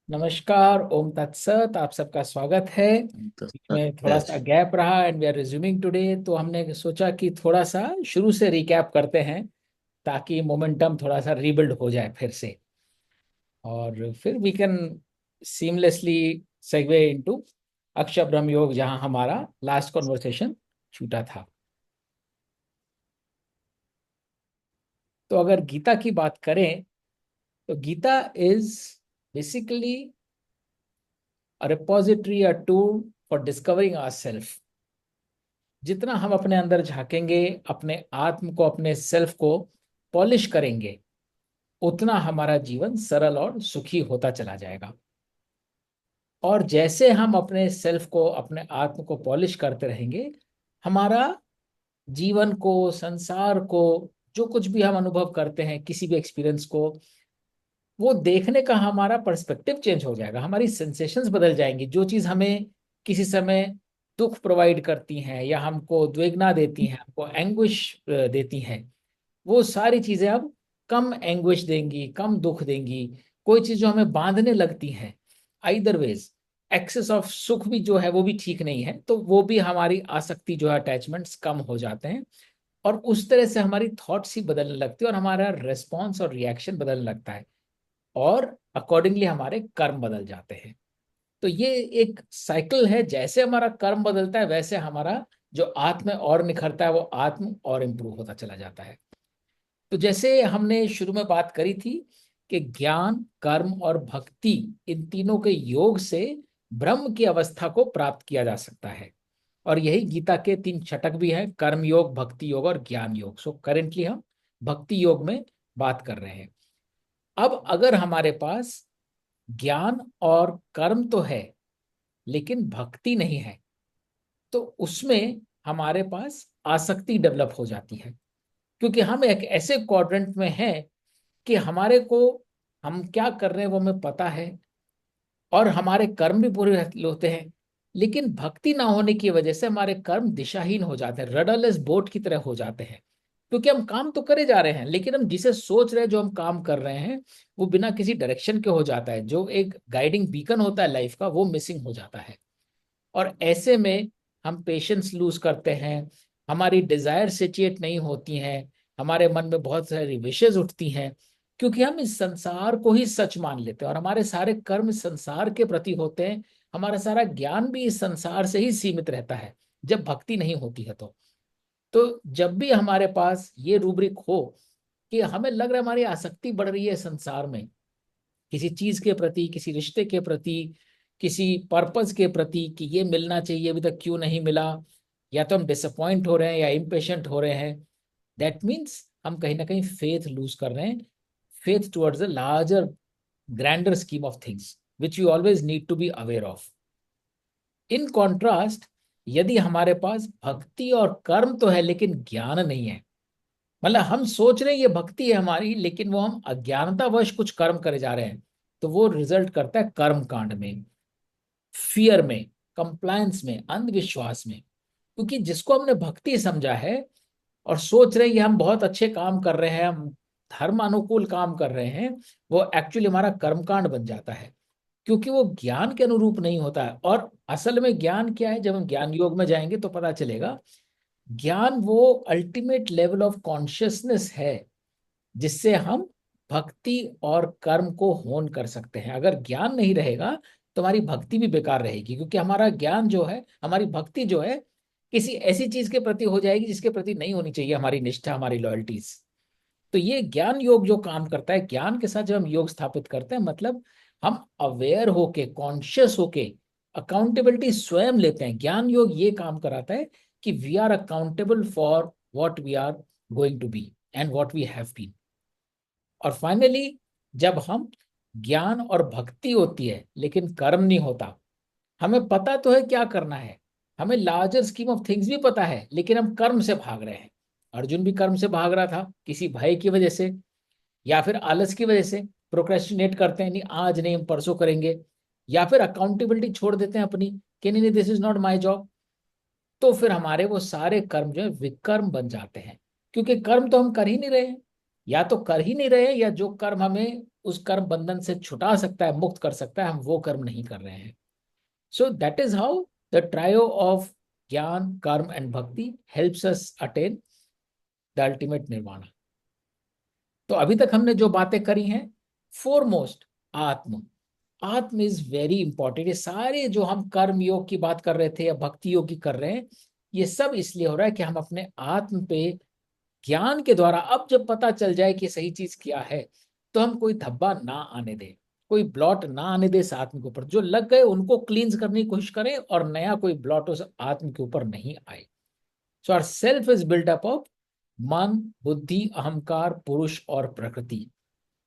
नमस्कार, ओम तत्सत। आप सबका स्वागत है। तो बीच में थोड़ा सा यस। गैप रहा and we are resuming today, तो हमने सोचा कि थोड़ा सा शुरू से रिकैप करते हैं ताकि मोमेंटम थोड़ा सा रीबिल्ड हो जाए फिर से, और फिर we can seamlessly segue into Akshar Brahma योग, जहां हमारा लास्ट कॉन्वर्सेशन छूटा था। तो अगर गीता की बात करें तो Gita is basically a repository, a tool for discovering ourselves। जितना हम अपने अंदर झांकेंगे, अपने आत्म को, अपने सेल्फ को पॉलिश करेंगे, उतना हमारा जीवन सरल और सुखी होता चला जाएगा। और जैसे हम अपने सेल्फ को, अपने आत्म को पॉलिश करते रहेंगे, हमारा जीवन को, संसार को, जो कुछ भी हम अनुभव करते हैं, किसी भी एक्सपीरियंस को, वो देखने का हमारा पर्सपेक्टिव चेंज हो जाएगा। हमारी सेंसेशंस बदल जाएंगी। जो चीज हमें किसी समय दुख प्रोवाइड करती हैं या हमको उद्वेगना देती हैं, हमको एंग्विश देती हैं, वो सारी चीजें अब कम एंग्विश देंगी, कम दुख देंगी। कोई चीज जो हमें बांधने लगती है, आइदर वेज एक्सेस ऑफ सुख भी जो है वो भी ठीक नहीं है, तो वो भी हमारी आसक्ति जो है, अटैचमेंट्स कम हो जाते हैं। और उस तरह से हमारी थॉट्स ही बदलने लगती है और हमारा रेस्पॉन्स और रिएक्शन बदलने लगता है, और अकॉर्डिंगली हमारे कर्म बदल जाते हैं। तो ये एक साइकिल है। जैसे हमारा कर्म बदलता है, वैसे हमारा जो आत्म है और निखरता है, वो आत्म और इम्प्रूव होता चला जाता है। तो जैसे हमने शुरू में बात करी थी कि ज्ञान, कर्म और भक्ति, इन तीनों के योग से ब्रह्म की अवस्था को प्राप्त किया जा सकता है। और यही गीता के तीन छटक भी हैं: कर्म योग, भक्ति योग और ज्ञान योग। सो करेंटली हम भक्ति योग में बात कर रहे हैं। अब अगर हमारे पास ज्ञान और कर्म तो है लेकिन भक्ति नहीं है, तो उसमें हमारे पास आसक्ति डेवलप हो जाती है। क्योंकि हम एक ऐसे क्वाड्रेंट में हैं कि हमारे को, हम क्या कर रहे हैं वो हमें पता है, और हमारे कर्म भी पूरे होते हैं। लेकिन भक्ति ना होने की वजह से हमारे कर्म दिशाहीन हो जाते हैं, रडरलेस बोट की तरह हो जाते हैं। क्योंकि हम काम तो करे जा रहे हैं, लेकिन हम जिसे सोच रहे हैं, जो हम काम कर रहे हैं, वो बिना किसी डायरेक्शन के हो जाता है। जो एक गाइडिंग बीकन होता है लाइफ का, वो मिसिंग हो जाता है। और ऐसे में हम पेशेंस लूज करते हैं, हमारी डिजायर सेचिएट नहीं होती हैं, हमारे मन में बहुत सारी विशेष उठती हैं, क्योंकि हम इस संसार को ही सच मान लेते हैं और हमारे सारे कर्म इस संसार के प्रति होते हैं। हमारा सारा ज्ञान भी इस संसार से ही सीमित रहता है, जब भक्ति नहीं होती है तो जब भी हमारे पास ये रूब्रिक हो कि हमें लग रहा है हमारी आसक्ति बढ़ रही है संसार में, किसी चीज के प्रति, किसी रिश्ते के प्रति, किसी पर्पस के प्रति, कि ये मिलना चाहिए, अभी तक क्यों नहीं मिला, या तो हम डिसअपॉइंट हो रहे हैं या इम्पेशेंट हो रहे हैं, दैट मीन्स हम कहीं ना कहीं फेथ लूज कर रहे हैं, faith towards a larger, grander scheme of things which you always need to be aware of. In contrast, यदि हमारे पास भक्ति और कर्म तो है लेकिन ज्ञान नहीं है, मतलब हम सोच रहे हैं ये भक्ति है हमारी, लेकिन वो हम अज्ञानतावश कुछ कर्म करे जा रहे हैं, तो वो रिजल्ट करता है कर्म कांड में, फियर में, कंप्लायंस में, अंधविश्वास में। क्योंकि जिसको हमने भक्ति समझा है और सोच रहे हैं ये हम बहुत अच्छे काम कर रहे हैं, हम धर्म अनुकूल काम कर रहे हैं, वो एक्चुअली हमारा कर्मकांड बन जाता है। क्योंकि वो ज्ञान के अनुरूप नहीं होता है। और असल में ज्ञान क्या है, जब हम ज्ञान योग में जाएंगे तो पता चलेगा। ज्ञान वो अल्टीमेट लेवल ऑफ कॉन्शियसनेस है जिससे हम भक्ति और कर्म को होन कर सकते हैं। अगर ज्ञान नहीं रहेगा तो हमारी भक्ति भी बेकार रहेगी, क्योंकि हमारा ज्ञान जो है, हमारी भक्ति जो है, किसी ऐसी चीज के प्रति हो जाएगी जिसके प्रति नहीं होनी चाहिए हमारी निष्ठा, हमारी लॉयल्टीज। तो ये ज्ञान योग जो काम करता है, ज्ञान के साथ जब हम योग स्थापित करते हैं, मतलब हम अवेयर होके, कॉन्शियस होके अकाउंटेबिलिटी स्वयं लेते हैं। ज्ञान योग ये काम कराता है कि we are accountable for what we are going to be and what we have been. और फाइनली, जब हम, ज्ञान और भक्ति होती है लेकिन कर्म नहीं होता, हमें पता तो है क्या करना है, हमें लार्जर स्कीम ऑफ थिंग्स भी पता है, लेकिन हम कर्म से भाग रहे हैं। अर्जुन भी कर्म से भाग रहा था, किसी भय की वजह से या फिर आलस की वजह से प्रोक्रेस्टिनेट करते हैं, नहीं आज नहीं, हम परसों करेंगे, या फिर अकाउंटेबिलिटी छोड़ देते हैं अपनी कि नहीं नहीं, this is not my job. तो फिर हमारे वो सारे कर्म जो है विकर्म बन जाते हैं, क्योंकि कर्म तो हम कर ही नहीं रहे हैं, या तो कर ही नहीं रहे हैं, या जो कर्म हमें उस कर्म बंधन से छुटा सकता है, मुक्त कर सकता है, हम वो कर्म नहीं कर रहे हैं. So that is how the trio of gyan, karma and bhakti helps us attain the ultimate nirvana. तो अभी तक हमने जो बातें करी हैं, फोरमोस्ट आत्म. आत्म इज वेरी इंपॉर्टेंट. ये सारे जो हम कर्म योग की बात कर रहे थे या भक्ति योग की कर रहे हैं, ये सब इसलिए हो रहा है कि हम अपने आत्म पे ज्ञान के द्वारा, अब जब पता चल जाए कि सही चीज क्या है, तो हम कोई धब्बा ना आने दें, कोई ब्लॉट ना आने दे इस आत्म के ऊपर. जो लग गए उनको क्लींस करने की कोशिश करें और नया कोई ब्लॉट उस आत्म के ऊपर नहीं आए. So our self is built up of man, buddhi, अहंकार, पुरुष और प्रकृति.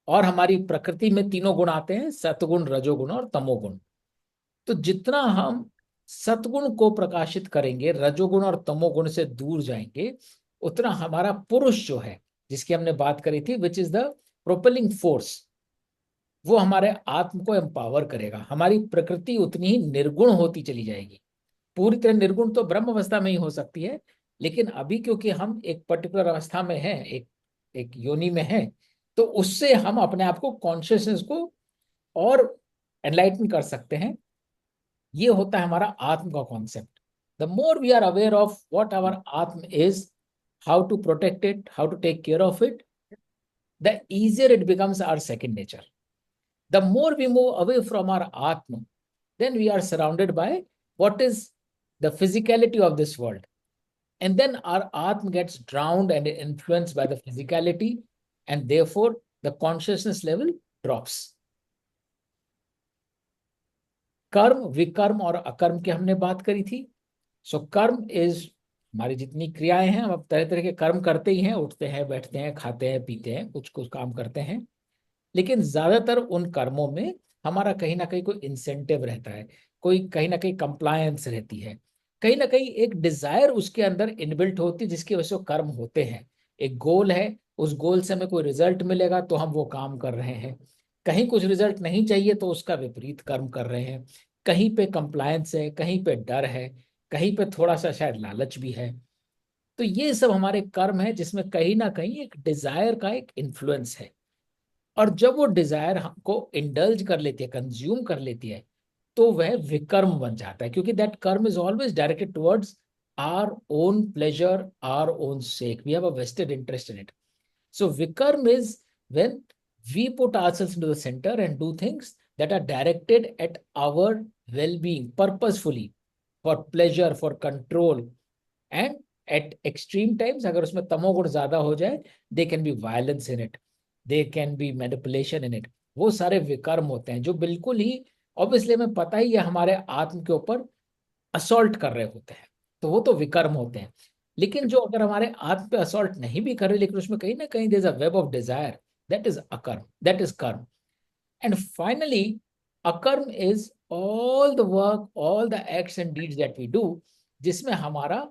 और हमारी प्रकृति में तीनों गुण आते हैं, सतगुण, रजोगुण और तमोगुण. तो जितना हम सतगुण को प्रकाशित करेंगे, रजोगुण और तमोगुण से दूर जाएंगे, उतना हमारा पुरुष जो है, जिसकी हमने बात करी थी, which is the propelling force, वो हमारे आत्म को एम्पावर करेगा. हमारी प्रकृति उतनी ही निर्गुण होती चली जाएगी. पूरी तरह निर्गुण तो ब्रह्म अवस्था में ही हो सकती है, लेकिन अभी क्योंकि हम एक पर्टिकुलर अवस्था में हैं, एक एक योनि में हैं, तो उससे हम अपने आप को, कॉन्शियसनेस को और एनलाइटन कर सकते हैं. ये होता है हमारा आत्म का concept. The more we are aware of what our atma is, how to protect it, how to take care of it, the easier it becomes our second nature. The more we move away from our Atma, then we are surrounded by what is the physicality of this world. And then our Atma gets drowned and influenced by the physicality, and therefore the consciousness level drops. कर्म, विकर्म और अकर्म की हमने बात करी थी. सो कर्म इज, हमारी जितनी क्रियाएं हैं, हम अब तरह तरह के कर्म करते ही हैं, उठते हैं, बैठते हैं, खाते हैं, पीते हैं, कुछ कुछ काम करते हैं. लेकिन ज्यादातर उन कर्मों में हमारा कहीं ना कहीं कोई इंसेंटिव रहता है, कोई कहीं ना कहीं कंप्लायंस रहती है, कहीं ना कहीं एक डिजायर उसके अंदर इनबिल्ट होती है, जिसकी वजह से वो कर्म होते हैं. एक गोल है, उस गोल से हमें कोई रिजल्ट मिलेगा तो हम वो काम कर रहे हैं. कहीं कुछ रिजल्ट नहीं चाहिए तो उसका विपरीत कर्म कर रहे हैं. कहीं पे कंप्लायंस है, कहीं पे डर है, कहीं पे थोड़ा सा शायद लालच भी है. तो ये सब हमारे कर्म है, जिसमें कहीं ना कहीं एक डिजायर का एक इन्फ्लुएंस है. और जब वो डिजायर हमको इंडल्ज कर लेती है, कंज्यूम कर लेती है, तो वह विकर्म बन जाता है, क्योंकि that karma is always directed towards our own pleasure, our own sake. We have a vested interest in it. So vikarma is when we put ourselves into the center and do things that are directed at our well-being purposefully, for pleasure, for control. And eight extreme times, अगर उसमें तमोगुण ज्यादा हो जाए, they can be violence in it, they can be manipulation in it. वो सारे विकर्म होते हैं जो बिल्कुल ही ऑब्वियसली हमें पता ही है हमारे आत्म के ऊपर असॉल्ट कर रहे होते हैं, तो वो तो विकर्म होते हैं. लेकिन जो अगर हमारे आत्म पे असॉल्ट नहीं भी कर रहे, लेकिन उसमें कहीं ना कहीं there is a web of desire, that is akarma, that is karma. And finally akarma is all the work, all the acts and deeds that we do, जिसमें हमारा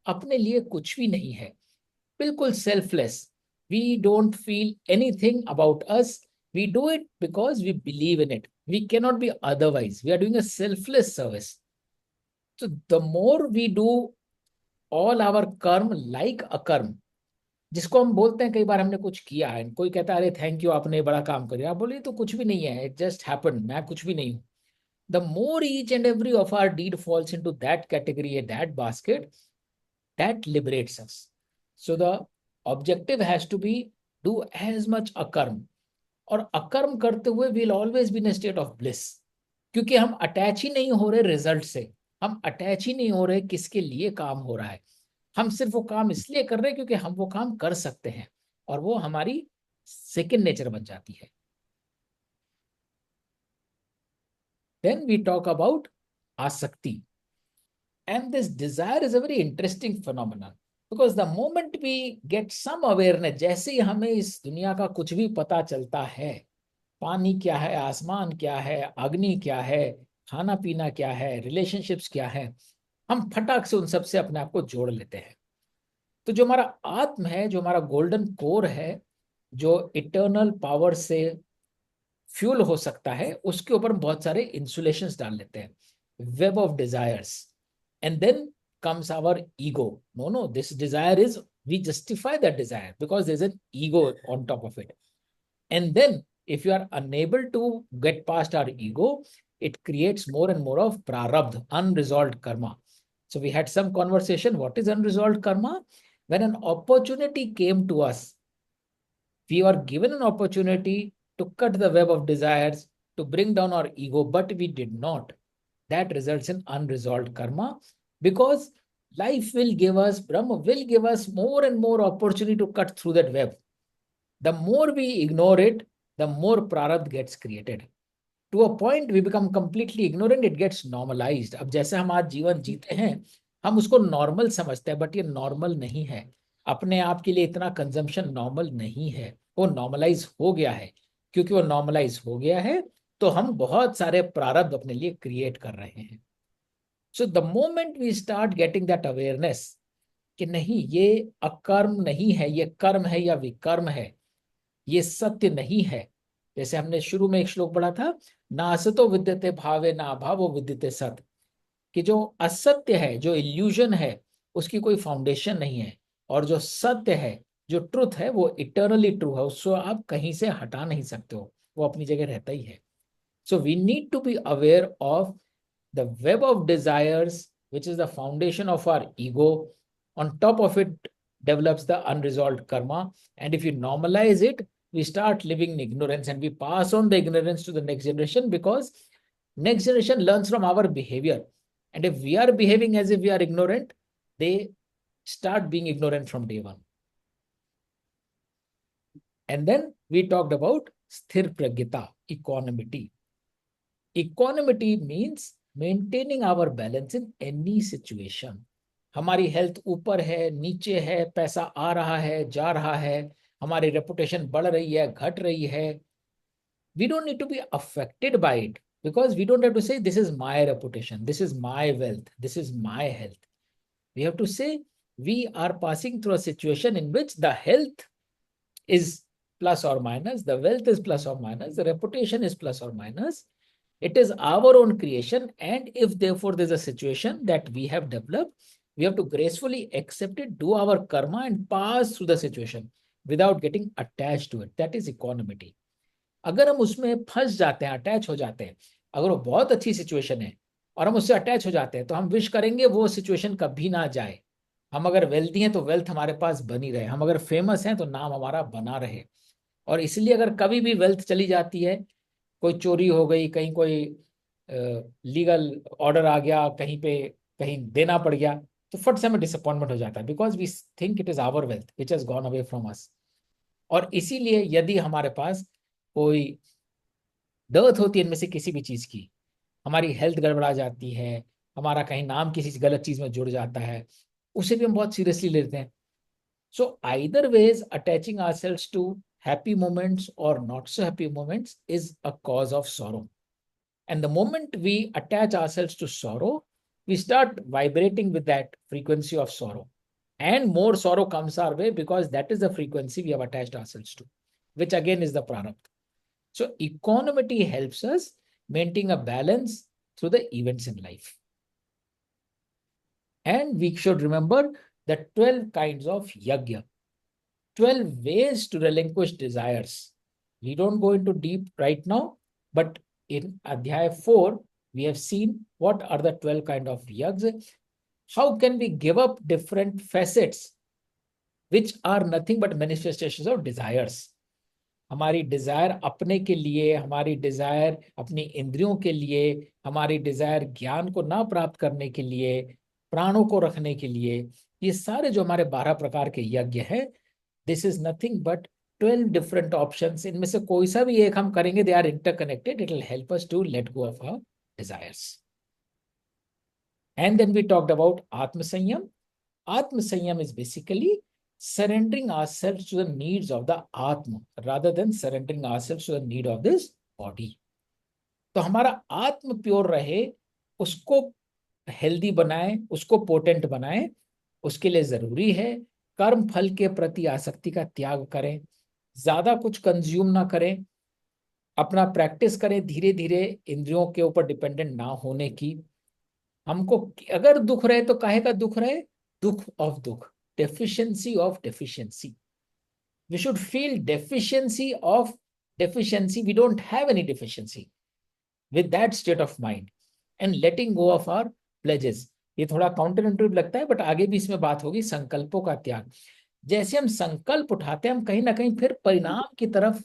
अपने लिए कुछ भी नहीं है, बिल्कुल selfless. We don't feel anything about us. We do it because we believe in it. We cannot be otherwise. We are doing a selfless service. So the more we do all our कर्म like a कर्म, जिसको हम बोलते हैं, कई बार हमने कुछ किया है, कोई कहता है अरे थैंक यू आपने बड़ा काम कर दिया, आप बोलिए तो कुछ भी नहीं है, इट जस्ट हैपेंड, मैं कुछ भी नहीं हूं. The more each and every of our deed falls into that category, that basket, that liberates us. So the objective has to be do as much अकर्म. और अकर्म करते हुए we'll always be in a state of bliss, क्योंकि हम attach ही नहीं हो रहे रिजल्ट से, हम अटैच ही नहीं हो रहे किसके लिए काम हो रहा है. हम सिर्फ वो काम इसलिए कर रहे हैं क्योंकि हम वो काम कर सकते हैं, और वो हमारी सेकेंड नेचर बन जाती है. देन वी टॉक अबाउट आसक्ति. And this desire is a very interesting phenomenon, because the moment we get some awareness, जैसे ही हमें इस दुनिया का कुछ भी पता चलता है, पानी क्या है, आसमान क्या है, अग्नि क्या है, खाना पीना क्या है, रिलेशनशिप्स क्या है, हम फटाक से उन सब से अपने आप को जोड़ लेते हैं. तो जो हमारा आत्म है, जो हमारा गोल्डन कोर है, जो इटर्नल पावर से फ्यूल हो सकता है, उसके ऊपर बहुत सारे इंसुलेशंस डाल लेते हैं, web of desires. And then comes our ego. No, this desire is, we justify that desire because there's an ego on top of it. And then If you are unable to get past our ego, it creates more and more of prarabdha, unresolved karma. So we had some conversation. What is unresolved karma? When an opportunity came to us, we were given an opportunity to cut the web of desires, to bring down our ego, but we did not. That results in unresolved karma, because life will give us, Brahma will give us more and more opportunity to cut through that web. The more we ignore it, the more prarabdha gets created. To a point we become completely ignorant, it gets normalized. अब जैसे हम आज जीवन जीते हैं, हम उसको normal समझते हैं, बट ये नॉर्मल नहीं है. अपने आप के लिए इतना कंजम्पशन नॉर्मल नहीं है, वो नॉर्मलाइज हो गया है. क्योंकि वो नॉर्मलाइज हो गया है, तो हम बहुत सारे प्रारब्ध अपने लिए क्रिएट कर रहे हैं. So the moment we start getting that awareness कि नहीं, ये अकर्म नहीं है, ये कर्म है या विकर्म है, ये सत्य नहीं है. जैसे हमने शुरू में एक श्लोक पढ़ा था, ना असतो विद्यते भावे ना अभावो विद्यते सत, कि जो असत्य है, जो इल्यूजन है, उसकी कोई फाउंडेशन नहीं है. और जो सत्य है, जो ट्रुथ है, वो इटर्नली ट्रू है, उसको आप कहीं से हटा नहीं सकते हो, वो अपनी जगह रहता ही है. So we need to be aware of the web of desires, which is the foundation of our ego. On top of it develops the unresolved karma. And if you normalize it, we start living in ignorance and we pass on the ignorance to the next generation, because next generation learns from our behavior. And if we are behaving as if we are ignorant, they start being ignorant from day one. And then we talked about sthir pragyata, equanimity. Equanimity means maintaining our balance in any situation. हमारी health ऊपर है, नीचे है, पैसा आ रहा है, जा रहा है, हमारी रेपुटेशन बढ़ रही है, घट रही है, we don't need to be affected by it, because we don't have to say this is my reputation, this is my wealth, this is my health. We have to say we are passing through a situation in which the health is plus or minus, the wealth is plus or minus, the reputation is plus or minus. It is our own creation, and if therefore there's a situation that we have developed, we have to gracefully accept it, do our karma, and pass through the situation without getting attached to it. That is equanimity. अगर हम उसमें फंस जाते हैं, attach हो जाते हैं, अगर वो बहुत अच्छी सिचुएशन है और हम उससे अटैच हो जाते हैं, तो हम विश करेंगे वो सिचुएशन कभी ना जाए. हम अगर वेल्थी हैं तो वेल्थ हमारे पास बनी रहे, हम अगर फेमस हैं तो नाम हमारा बना रहे. और इसलिए अगर कभी भी वेल्थ चली जाती है, कोई चोरी हो गई, कहीं कोई लीगल ऑर्डर आ गया, कहीं पे कहीं देना पड़ गया, तो फट से हमें डिसअपॉइंटमेंट हो जाता है, because we think it is our wealth which has gone away from us. और इसीलिए यदि हमारे पास कोई डेथ होती है इनमें से किसी भी चीज की, हमारी हेल्थ गड़बड़ा जाती है, हमारा कहीं नाम किसी गलत चीज में जुड़ जाता है, उसे भी हम बहुत सीरियसली लेते हैं. So either ways attaching ourselves to happy moments or not so happy moments is a cause of sorrow. And the moment we attach ourselves to sorrow, we start vibrating with that frequency of sorrow. And more sorrow comes our way, because that is the frequency we have attached ourselves to, which again is the prarabdha. So equanimity helps us maintain a balance through the events in life. And we should remember the 12 kinds of yajna. 12 ways to relinquish desires. We don't go into deep right now, but in Adhyaya 4, we have seen what are the 12 kind of yajnas. How can we give up different facets which are nothing but manifestations of desires? हमारी Dzire अपने के लिए, हमारी Dzire अपनी इंद्रियों के लिए, हमारी डिजायर ज्ञान को ना प्राप्त करने के लिए, प्राणों को रखने के लिए, ये सारे जो हमारे 12 प्रकार के यज्ञ है, this is nothing but 12 different options. इनमें से कोई सा भी एक हम करेंगे, they are interconnected, it will help us to let go of our desires. And then we talked about atmasanyam. Atmasanyam is basically surrendering ourselves to the needs of the Atma rather than surrendering ourselves to the need of this body. तो हमारा आत्म pure रहे, उसको healthy बनाए, उसको potent बनाए, उसके लिए जरूरी है कर्म फल के प्रति आसक्ति का त्याग करें, ज्यादा कुछ कंज्यूम ना करें, अपना प्रैक्टिस करें धीरे धीरे इंद्रियों के ऊपर डिपेंडेंट ना होने की. हमको अगर दुख रहे तो काहे का दुख रहे? दुख ऑफ दुख, deficiency of deficiency. We should feel deficiency of deficiency, we don't have any deficiency with that state of mind and letting go of our pledges. ये थोड़ा काउंटर इंटुइटिव लगता है, बट आगे भी इसमें बात होगी संकल्पों का त्याग। जैसे हम संकल्प उठाते हैं, हम कहीं ना कहीं फिर परिणाम की तरफ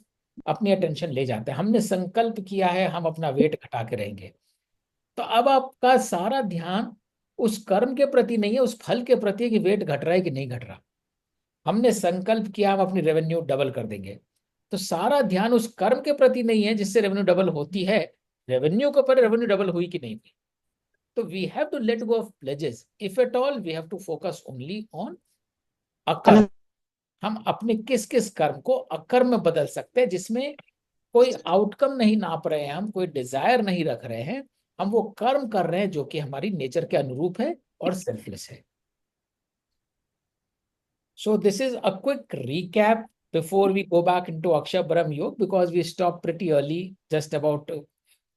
अपनी अटेंशन ले जाते हैं। हमने संकल्प किया है हम अपना वेट घटा के रहेंगे, तो अब आपका सारा ध्यान उस कर्म के प्रति नहीं है, उस फल के प्रति है कि वेट घट रहा है कि नहीं घट रहा। हमने संकल्प किया हम अपनी रेवेन्यू डबल कर देंगे, तो सारा ध्यान उस कर्म के प्रति नहीं है जिससे रेवेन्यू डबल होती है, रेवेन्यू के ऊपर रेवेन्यू डबल हुई कि नहीं हुई। तो we have to let go of pledges, if at all we have to focus only on akarma. हम अपने किस किस कर्म को अकर्म में बदल सकते हैं, जिसमें कोई आउटकम नहीं नाप रहे हैं, हम कोई डिजायर नहीं रख रहे हैं, हम वो कर्म कर रहे हैं जो कि हमारी नेचर के अनुरूप है और सेल्फलेस है। So this is a quick recap before we go back into Akshabaram Yoga, because we stopped pretty early, just about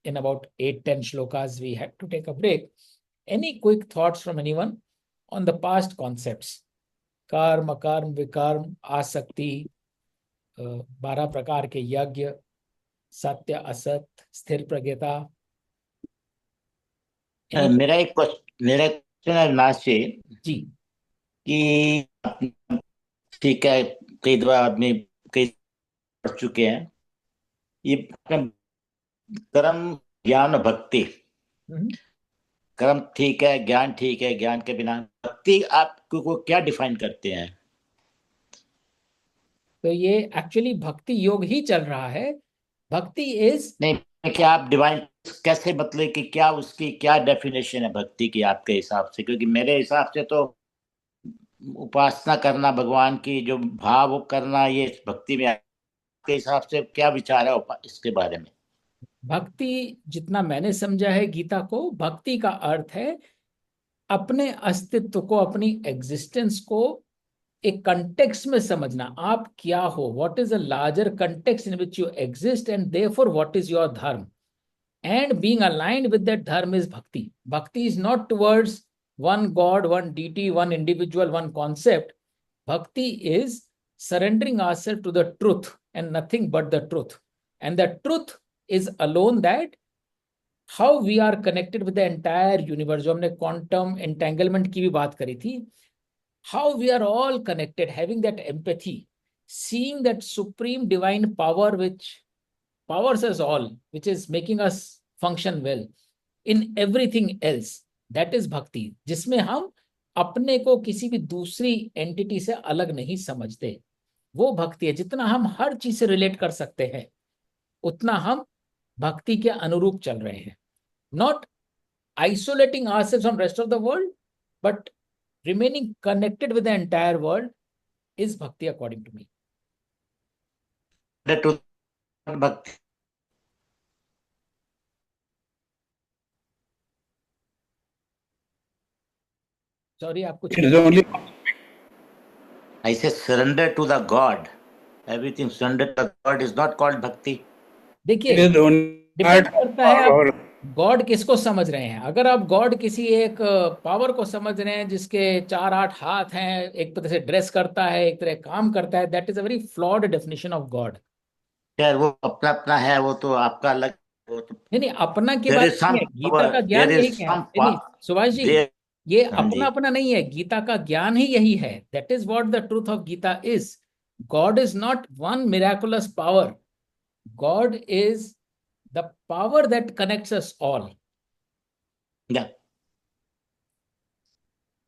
in about 8-10 shlokas we had to take a break. Any quick thoughts from anyone on the past concepts? Karma, akarm, vikarm, आसक्ति, 12 प्रकार के यज्ञ, सत्य असत, स्थिर प्रज्ञता। मेरा एक question है लास्ट से जी कि ठीक है, कई दफा आदमी कई पढ़ चुके हैं ये कर्म ज्ञान और भक्ति। कर्म ठीक है, ज्ञान ठीक है, ज्ञान के बिना भक्ति आपको क्या डिफाइन करते हैं? तो ये एक्चुअली भक्ति योग ही चल रहा है। भक्ति इज नहीं, क्या आप डिवाइन कैसे मतलब कि क्या उसकी क्या डेफिनेशन है भक्ति की आपके हिसाब से? क्योंकि मेरे हिसाब से तो उपासना करना भगवान की जो भाव करना ये भक्ति में, आपके हिसाब से क्या विचार है इसके बारे में? भक्ति जितना मैंने समझा है गीता को, भक्ति का अर्थ है अपने अस्तित्व को, अपनी एग्जिस्टेंस को एक कंटेक्स्ट में समझना। आप क्या हो, what is a larger context in which you exist, and therefore what is your dharma, and being aligned with that dharma is bhakti. Bhakti is not towards one God, one deity, one individual, one concept. Bhakti is surrendering ourselves to the truth and nothing but the truth. And the truth is alone that how we are connected with the entire universe. जो हमने quantum entanglement की भी बात करी थी, how we are all connected, having that empathy, seeing that supreme divine power which powers us all, which is making us function well in everything else. That is भक्ति, जिसमें हम अपने को किसी भी दूसरी एंटिटी से अलग नहीं समझते। वो भक्ति है। जितना हम हर चीज से रिलेट कर सकते हैं उतना हम भक्ति के अनुरूप चल रहे हैं। Not isolating ourselves from rest of the world, but remaining connected with the entire world is भक्ति अकॉर्डिंग टू मी। भक्ति सॉरी, आपको I say surrender to the God. Everything surrender to the God is not called bhakti. देखिए, depend करता है आप God किसको समझ रहे हैं। अगर आप गॉड किसी एक पावर को समझ रहे हैं जिसके 4-8 हाथ हैं, एक तरह से ड्रेस करता है, एक तरह काम करता है, that is a very flawed definition of God. यार वो अपना अपना है, वो तो आपका अलग, वो तो नहीं, अपना की there बात is नहीं some है, गीता power, का ज्ञान there यही is क्या है। some नहीं सुभाष जी, there, ये हाँ अपना जी, अपना नहीं है, गीता का ज्ञान ही यही है। That is what the truth of Gita is. God is not one miraculous power, God is the power that connects us all. या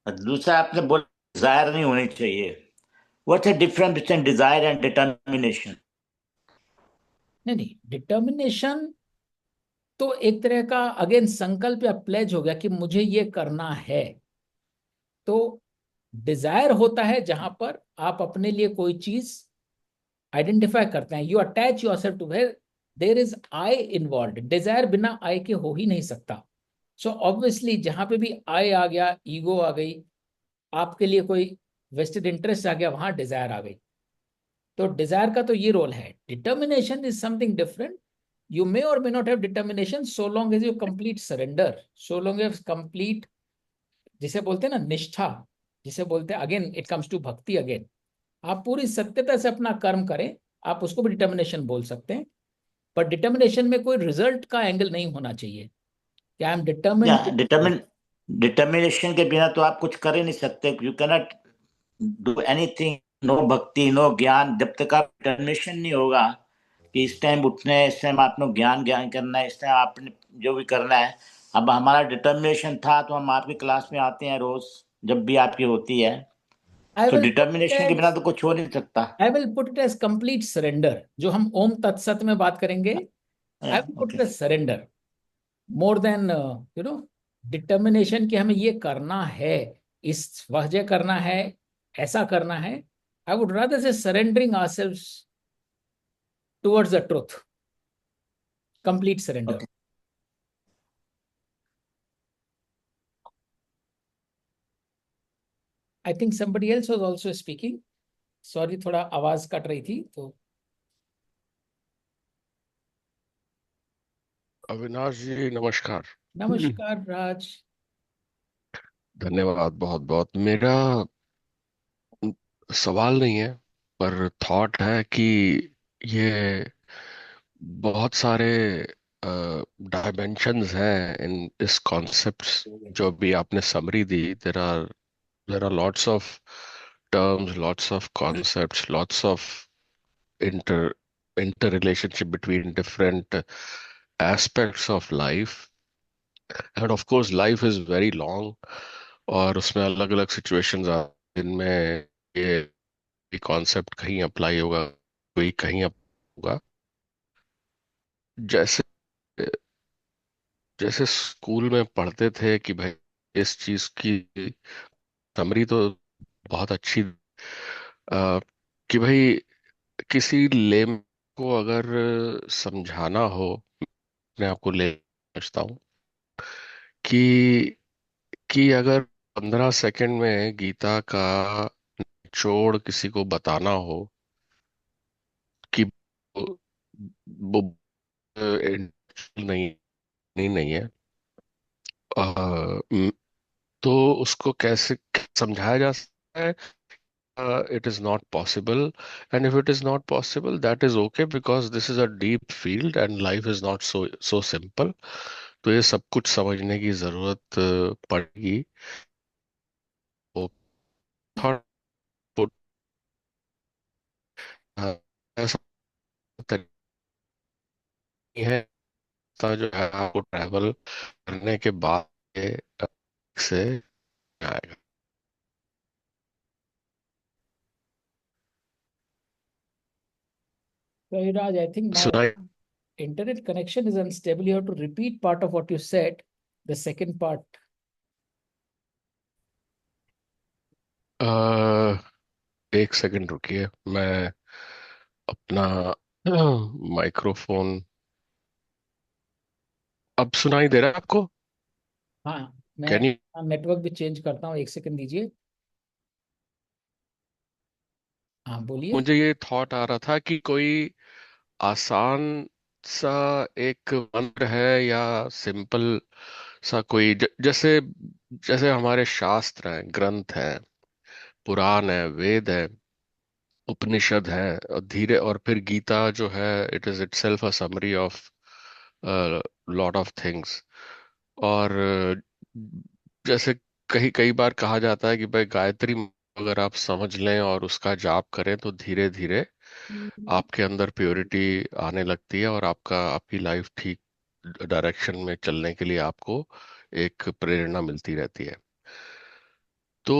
दूसरा आपने बोला डिजायर नहीं होनी चाहिए। What's the difference between desire and determination? नहीं, डिटर्मिनेशन तो एक तरह का अगेन संकल्प या प्लेज हो गया कि मुझे ये करना है। तो डिजायर होता है जहां पर आप अपने लिए कोई चीज आइडेंटिफाई करते हैं, you attach yourself to where there is I involve. Desire बिना आई के हो ही नहीं सकता। सो ऑब्वियसली जहां पे भी आई आ गया, ईगो आ गई, आपके लिए कोई वेस्टेड इंटरेस्ट आ गया, वहां डिजायर आ गई। तो डिजायर का तो ये रोल है। Determination is something different. You may or may not have determination so long as you complete surrender, so long as complete, जिसे बोलते हैं ना निष्ठा, जिसे बोलते हैं अगेन इट कम्स टू भक्ति अगेन। आप पूरी सत्यता से अपना कर्म करें, आप उसको भी डिटर्मिनेशन बोल सकते हैं। पर डिटर्मिनेशन में कोई रिजल्ट का एंगल नहीं होना चाहिए कि आई एम या डिटर्मिन्ड। डिटर्मिनेशन के बिना तो आप कुछ कर ही नहीं सकते। You cannot do anything, no bhakti no gyan, जब तक आप डिटर्मिनेशन नहीं होगा कि इस टाइम उठना है, इस टाइम आपने ज्ञान ज्ञान करना है, इस टाइम आपने जो भी करना है। अब हमारा डिटर्मिनेशन था तो हम आपकी क्लास में आते हैं रोज, जब भी आपकी होती है। आई तो विल डिटर्मिनेशन के बिना तो कुछ हो नहीं सकता। I will put it as complete surrender, जो हम ओम तत्सत में बात करेंगे। I will put okay. It as surrender more than determination कि हमें ये करना है, इस वजह करना है, ऐसा करना है। आई वुड रादर से surrendering ourselves towards the truth, complete surrender. Okay. I think somebody else was also speaking. Sorry, थोड़ा आवाज कट रही थी तो। अविनाश जी नमस्कार। नमस्कार राज। धन्यवाद बहुत बहुत। मेरा सवाल नहीं है, पर थॉट है कि ये बहुत सारे डायमेंशंस हैं इन इस कॉन्सेप्ट्स जो भी आपने समरी दी। There are lots of terms, lots of concepts, lots of inter inter relationship between different aspects of life. And of course life is very long, और उसमें अलग अलग सिचुएशंस आ जिनमें ये कॉन्सेप्ट कहीं अप्लाई होगा, कोई कहीं होगा। जैसे जैसे स्कूल में पढ़ते थे कि भाई इस चीज की समरी तो बहुत अच्छी, कि भाई किसी लेम को अगर समझाना हो, मैं आपको ले समझता हूँ कि अगर 15 सेकंड में गीता का निचोड़ किसी को बताना हो कि वो नहीं नहीं नहीं है, अ, तो उसको कैसे समझाया जा सकता है? It is not possible, and if it is not possible that is okay, because this is a deep field and life is not so so simple. तो ये सब कुछ समझने की जरूरत पड़ेगी। वो थॉट पुट ऐसा तरीका नहीं है, तो जो है आपको ट्रैवल करने के बाद ये से आएगा। So Raj, I think my सुनाई internet connection is unstable. You have to repeat part of what you said, the second part. एक सेकंड रुकिए, मैं अपना माइक्रोफोन। अब सुनाई दे रहा है आपको? हाँ, मैं कैन यू? नेटवर्क भी चेंज करता हूँ, एक सेकंड दीजिए। हाँ, बोलिए। मुझे ये थॉट आ रहा था कि कोई आसान सा एक मंत्र है, या सिंपल सा कोई जैसे जैसे हमारे शास्त्र हैं, ग्रंथ हैं, पुराण है, वेद है, उपनिषद है, और धीरे और फिर गीता जो है, it is itself a summary of lot of things. और जैसे कई कई बार कहा जाता है कि भाई गायत्री अगर आप समझ लें और उसका जाप करें तो धीरे धीरे आपके अंदर प्योरिटी आने लगती है, और आपकी लाइफ ठीक डायरेक्शन में चलने के लिए आपको एक प्रेरणा मिलती रहती है। तो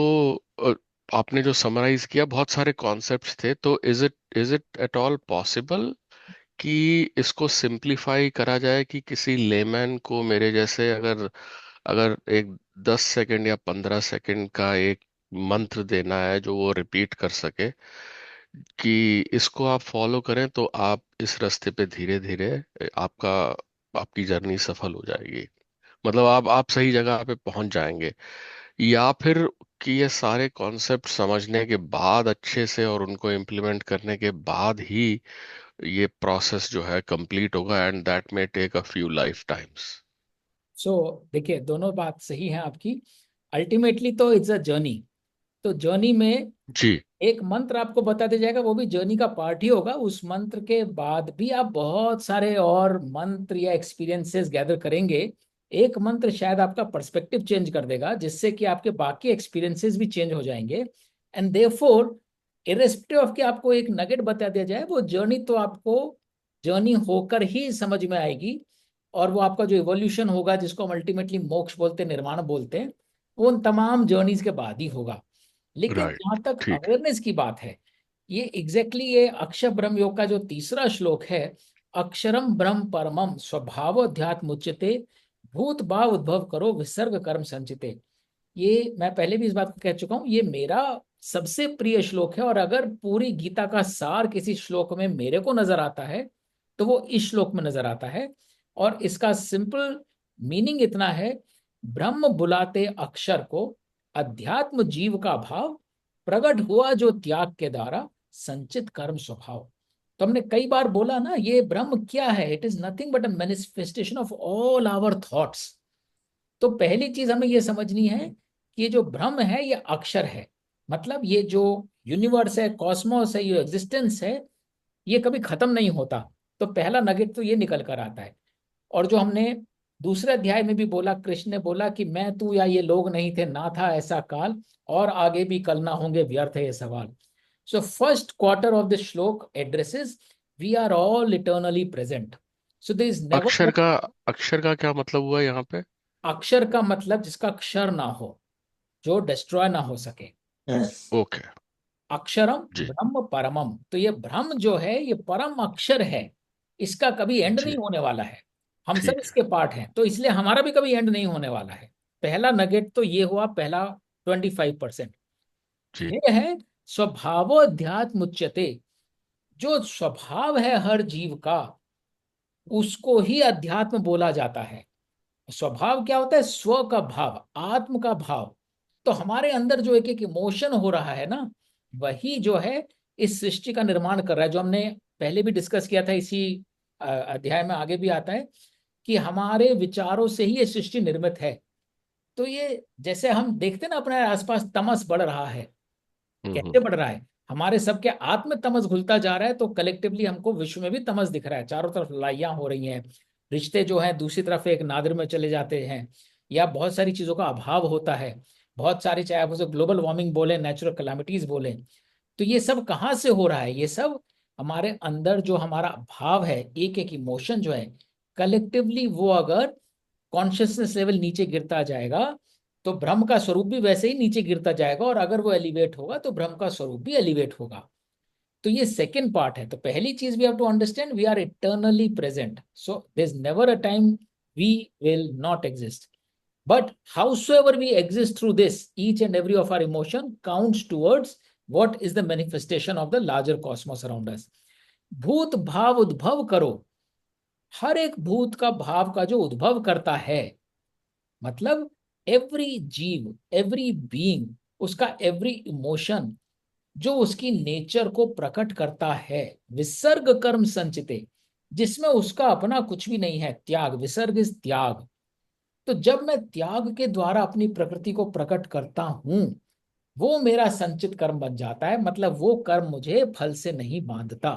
आपने जो समराइज किया, बहुत सारे कॉन्सेप्ट्स थे, तो is it at all possible कि इसको सिंप्लीफाई करा जाए कि किसी लेमैन को मेरे जैसे अगर अगर एक 10 सेकंड या 15 सेकंड का एक मंत्र देना है जो वो रिपीट कर सके, कि इसको आप फॉलो करें तो आप इस रास्ते पे धीरे धीरे आपका आपकी जर्नी सफल हो जाएगी, मतलब आप सही जगह पे पहुंच जाएंगे? या फिर कि ये सारे कॉन्सेप्ट समझने के बाद अच्छे से और उनको इम्प्लीमेंट करने के बाद ही ये प्रोसेस जो है कंप्लीट होगा, and that may take a few life times? So देखिए, दोनों बात सही है आपकी। अल्टीमेटली तो इट्स अ जर्नी। तो जर्नी में जी। एक मंत्र आपको बता दिया जाएगा, वो भी जर्नी का पार्ट ही होगा। उस मंत्र के बाद भी आप बहुत सारे और मंत्र या एक्सपीरियंसेस गैदर करेंगे। एक मंत्र शायद आपका पर्सपेक्टिव चेंज कर देगा, जिससे कि आपके बाकी एक्सपीरियंसेस भी चेंज हो जाएंगे। एंड देयरफॉर इर्रेस्पेक्टिव ऑफ कि आपको एक नगेट बता दिया जाए, वो जर्नी तो आपको जर्नी होकर ही समझ में आएगी। और वो आपका जो इवोल्यूशन होगा, जिसको हम अल्टीमेटली मोक्ष बोलते हैं, निर्वाण बोलते हैं, वो उन तमाम जर्नीज के बाद ही होगा। लेकिन राइट। जहां तक ठीक। अवेयरनेस की बात है, ये ये अक्षर ब्रह्म योग का जो तीसरा श्लोक है, अक्षरम ब्रह्म परमम स्वभाव अध्यात्म उच्यते भूत भाव उद्भव करो विसर्ग कर्म संचिते। ये मैं पहले भी इस बात को कह चुका हूं, ये मेरा सबसे प्रिय श्लोक है। और अगर पूरी गीता का सार किसी श्लोक में मेरे को नजर आता है, तो वो इस श्लोक में नजर आता है। और इसका सिंपल मीनिंग इतना है, ब्रह्म बुलाते अक्षर को, अध्यात्म जीव का भाव, प्रकट हुआ जो त्याग के द्वारा, संचित कर्म स्वभाव। तो हमने कई बार बोला ना, ये ब्रह्म क्या है? It is nothing but a manifestation of all our thoughts. तो पहली चीज हमें ये समझनी है कि ये जो ब्रह्म है, ये अक्षर है। मतलब ये जो यूनिवर्स है, कॉस्मोस है, ये एग्जिस्टेंस है, ये कभी खत्म नहीं होता। तो पहला नगेट तो ये निकल कर आता है। और जो हमने दूसरे अध्याय में भी बोला, कृष्ण ने बोला कि मैं तू या ये लोग नहीं थे, ना था ऐसा काल, और आगे भी कल ना होंगे, व्यर्थ है ये सवाल। So first quarter of this shloka addresses we are all eternally present. So there is never. अक्षर का क्या मतलब हुआ यहाँ पे? अक्षर का मतलब जिसका क्षर ना हो, जो डिस्ट्रॉय ना हो सके। ओके। अक्षरम जी। ब्रह्म परमम, तो ये ब्रह्म जो है, ये परम अक्षर है। इसका कभी एंड नहीं जी। होने वाला है। हम सब ठीक है। इसके पार्ट हैं, तो इसलिए हमारा भी कभी एंड नहीं होने वाला है। पहला नगेट तो ये हुआ, पहला 25%। जी। ये है स्वभावोध्यात्म उच्यते। जो स्वभाव है हर जीव का, उसको ही अध्यात्म बोला जाता है। स्वभाव क्या होता है? स्व का भाव, आत्म का भाव। तो हमारे अंदर जो एक एक इमोशन हो रहा है ना, वही जो है इस सृष्टि का निर्माण कर रहा है। जो हमने पहले भी डिस्कस किया था, इसी अध्याय में आगे भी आता है कि हमारे विचारों से ही ये सृष्टि निर्मित है। तो ये जैसे हम देखते हैं ना, अपने आसपास तमस बढ़ रहा है। कैसे बढ़ रहा है? हमारे सबके आत्म में तमस घुलता जा रहा है, तो कलेक्टिवली हमको विश्व में भी तमस दिख रहा है। चारों तरफ लड़ाइयाँ हो रही हैं, रिश्ते जो हैं दूसरी तरफ एक नादिर में चले जाते हैं, या बहुत सारी चीजों का अभाव होता है। बहुत सारी, चाहे आप उसे ग्लोबल वार्मिंग बोले, नेचुरल कैलामिटीज बोले, तो ये सब कहाँ से हो रहा है? ये सब हमारे अंदर जो हमारा भाव है, एक एक इमोशन जो है, कलेक्टिवली वो अगर कॉन्शियसनेस लेवल नीचे गिरता जाएगा, तो ब्रह्म का स्वरूप भी वैसे ही नीचे गिरता जाएगा। और अगर वो एलिवेट होगा, तो ब्रह्म का स्वरूप भी एलिवेट होगा। तो ये सेकेंड पार्ट है। तो पहली चीज we have to understand, we are eternally present, so there is never a time we will not exist. But howsoever we exist through this, each and every of our emotion counts towards what is the manifestation of the larger cosmos around us. भूत भाव उद्भव करो। हर एक भूत का भाव का जो उद्भव करता है, मतलब एवरी जीव, एवरी बीइंग, उसका एवरी इमोशन जो उसकी नेचर को प्रकट करता है, विसर्ग कर्म संचिते, जिसमें उसका अपना कुछ भी नहीं है। त्याग, विसर्ग इज त्याग। तो जब मैं त्याग के द्वारा अपनी प्रकृति को प्रकट करता हूं, वो मेरा संचित कर्म बन जाता है। मतलब वो कर्म मुझे फल से नहीं बांधता।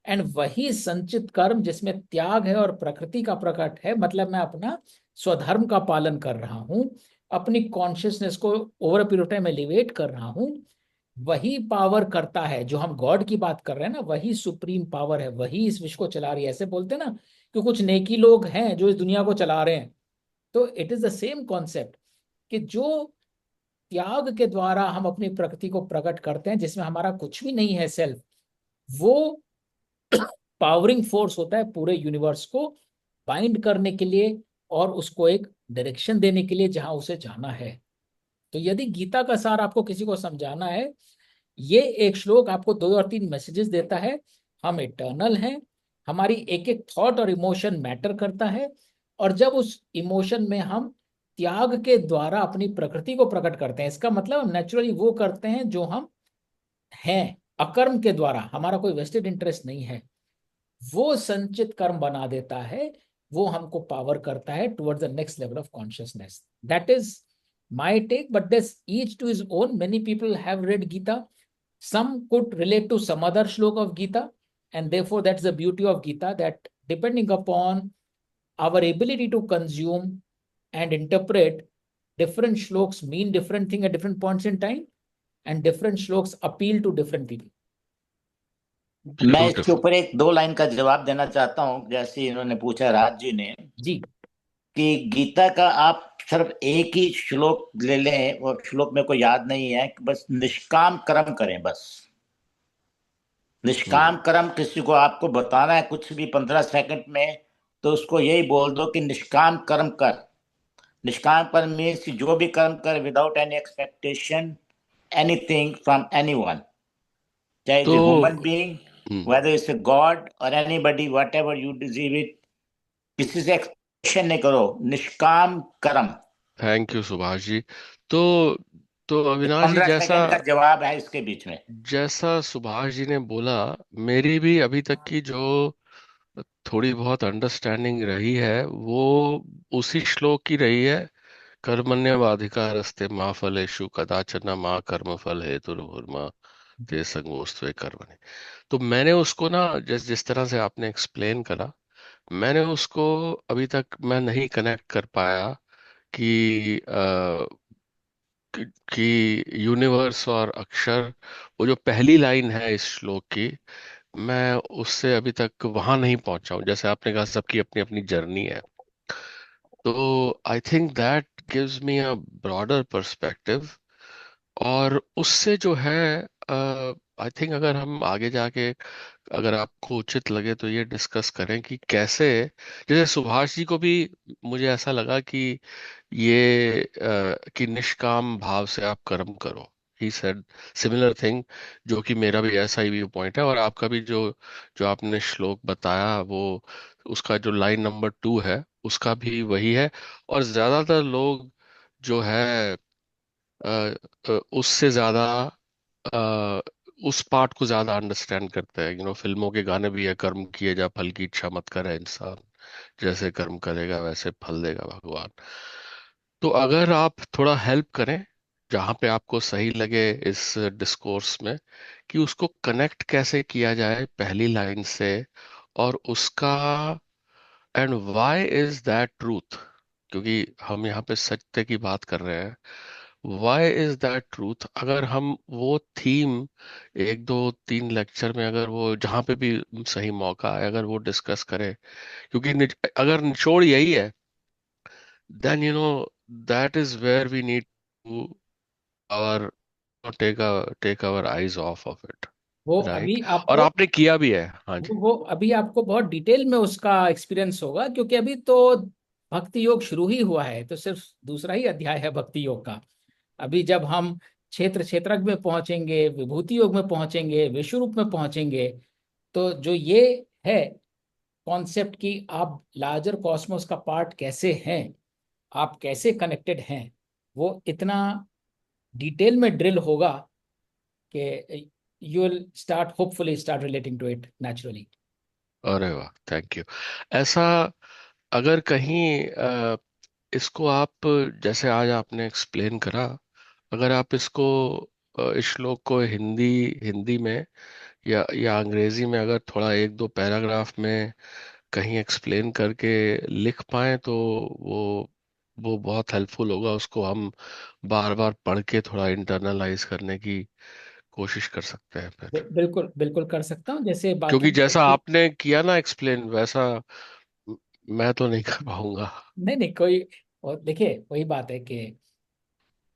एंड वही संचित कर्म जिसमें त्याग है और प्रकृति का प्रकट है, मतलब मैं अपना स्वधर्म का पालन कर रहा हूं, अपनी कॉन्शियसनेस को over a period of time elevate कर रहा हूं, वही पावर करता है। जो हम गॉड की बात कर रहे हैं ना, वही सुप्रीम पावर है, वही इस विश्व को चला रही है। ऐसे बोलते हैं ना कि कुछ नेकी लोग हैं जो इस दुनिया को चला रहे हैं। तो it is the same concept कि जो त्याग के द्वारा हम अपनी प्रकृति को प्रकट करते हैं, जिसमें हमारा कुछ भी नहीं है सेल्फ, वो पावरिंग फोर्स होता है पूरे यूनिवर्स को बाइंड करने के लिए और उसको एक डायरेक्शन देने के लिए जहां उसे जाना है। तो यदि गीता का सार आपको किसी को समझाना है, ये एक श्लोक आपको 2 और 3 मैसेजेस देता है। हम इटर्नल हैं, हमारी एक एक थॉट और इमोशन मैटर करता है। और जब उस इमोशन में हम त्याग के द्वारा अपनी प्रकृति को प्रकट करते हैं, इसका मतलब हम नेचुरली वो करते हैं जो हम हैं, अकर्म के द्वारा, हमारा कोई वेस्टेड इंटरेस्ट नहीं है, वो संचित कर्म बना देता है। वो हमको पावर करता है towards the next level of consciousness. That is my take, but this each to his own. Many people have read Gita, Some could relate to some other shlok of Gita, and therefore that's the beauty of Gita, that depending upon our ability to consume and interpret, different shloks mean different thing at different points in time, and different shloks appeal to different people. मैं इसके beautiful. ऊपर एक 2 line का जवाब देना चाहता हूँ, जैसे इन्होंने पूछा राज जी ने, जी कि गीता का आप सिर्फ एक ही श्लोक ले लें, वो श्लोक मेरे को याद नहीं है, कि बस निष्काम कर्म करें, बस निष्काम कर्म। किसी को आपको बताना है कुछ भी 15 सेकंड में, तो उसको यही बोल दो कि निष्काम कर्म कर। निष्काम कर्म मीन्स जो भी कर्म कर without any expectation anything from anyone, चाहे तो is human being, whether it's a god or anybody, whatever you receive it, किसी से एक्सपेक्टेशन नहीं करो, निष्काम कर्म। Thank you Subhash ji. तो अविनाश जी, 15 सेकंड का जवाब है इसके बीच में। जैसा सुभाष जी ने बोला, मेरी भी अभी तक की जो थोड़ी बहुत अंडरस्टैंडिंग रही है वो उसी श्लोक की रही है। कर्मण्येवाधिकारस्ते मा फलेषु कदाचन मा कर्मफल हेतुर्भुर्मा ते संगोस्त्वे कर्मणि। तो मैंने उसको ना, जिस जिस तरह से आपने एक्सप्लेन करा, मैंने उसको अभी तक मैं नहीं कनेक्ट कर पाया कि कि यूनिवर्स और अक्षर, वो जो पहली लाइन है इस श्लोक की, मैं उससे अभी तक वहां नहीं पहुंचा हूं। जैसे आपने कहा सबकी अपनी अपनी जर्नी है, तो I think that gives me a broader perspective. और उससे जो है, आई थिंक अगर हम आगे जाके, अगर आपको उचित लगे तो ये डिस्कस करें कि कैसे, जैसे सुभाष जी को भी मुझे ऐसा लगा कि ये कि निष्काम भाव से आप कर्म करो, ही सेड सिमिलर थिंग, जो कि मेरा भी ऐसा ही व्यू पॉइंट है। और आपका भी जो जो आपने श्लोक बताया, वो उसका जो लाइन नंबर 2 है उसका भी वही है। और ज्यादातर लोग जो है अ, उससे ज्यादा अ, उस पार्ट को ज्यादा अंडरस्टैंड करते हैं। फिल्मों के गाने भी है, कर्म किए जा फल की इच्छा मत करे इंसान, जैसे कर्म करेगा वैसे फल देगा भगवान। तो अगर आप थोड़ा हेल्प करें जहाँ पे आपको सही लगे इस डिस्कोर्स में, कि उसको कनेक्ट कैसे किया जाए पहली लाइन से, और उसका and why is that truth, क्योंकि हम यहाँ पे सत्य की बात कर रहे हैं। व्हाई इज दैट ट्रूथ, अगर हम वो थीम एक दो तीन लेक्चर में, अगर वो जहाँ पे भी सही मौका है अगर वो डिस्कस करें, क्योंकि अगर निचोड़ यही है, then that is where we need to our take our eyes off of it, वो right? अभी और आपको आपने किया भी है, हाँ जी। वो अभी आपको बहुत डिटेल में उसका एक्सपीरियंस होगा, क्योंकि अभी तो भक्ति योग शुरू ही हुआ है, तो सिर्फ दूसरा ही अध्याय है भक्ति योग का। अभी जब हम क्षेत्र क्षेत्रज्ञ में पहुंचेंगे, विभूति योग में पहुंचेंगे, विश्व रूप में पहुंचेंगे, तो जो ये है कॉन्सेप्ट कि आप लार्जर कॉस्मोस का पार्ट कैसे हैं, आप कैसे कनेक्टेड हैं, वो इतना डिटेल में ड्रिल होगा कि you will start hopefully starting relating to it naturally. अरे वाह, थैंक यू। ऐसा अगर कहीं इसको आप, जैसे आज आपने एक्सप्लेन करा, अगर आप इसको इस श्लोक को हिंदी हिंदी में या अंग्रेजी में अगर थोड़ा एक दो पैराग्राफ में कहीं एक्सप्लेन करके लिख पाए, तो वो वो बहुत हेल्पफुल होगा। उसको हम बार बार पढ़ के थोड़ा इंटरनलाइज करने की कोशिश कर सकते हैं फिर। बिल्कुल बिल्कुल कर सकता हूँ, जैसे क्योंकि बाकी जैसा आपने किया ना एक्सप्लेन, वैसा म- मैं तो नहीं कर पाऊंगा। नहीं नहीं कोई, और देखिए वही बात है कि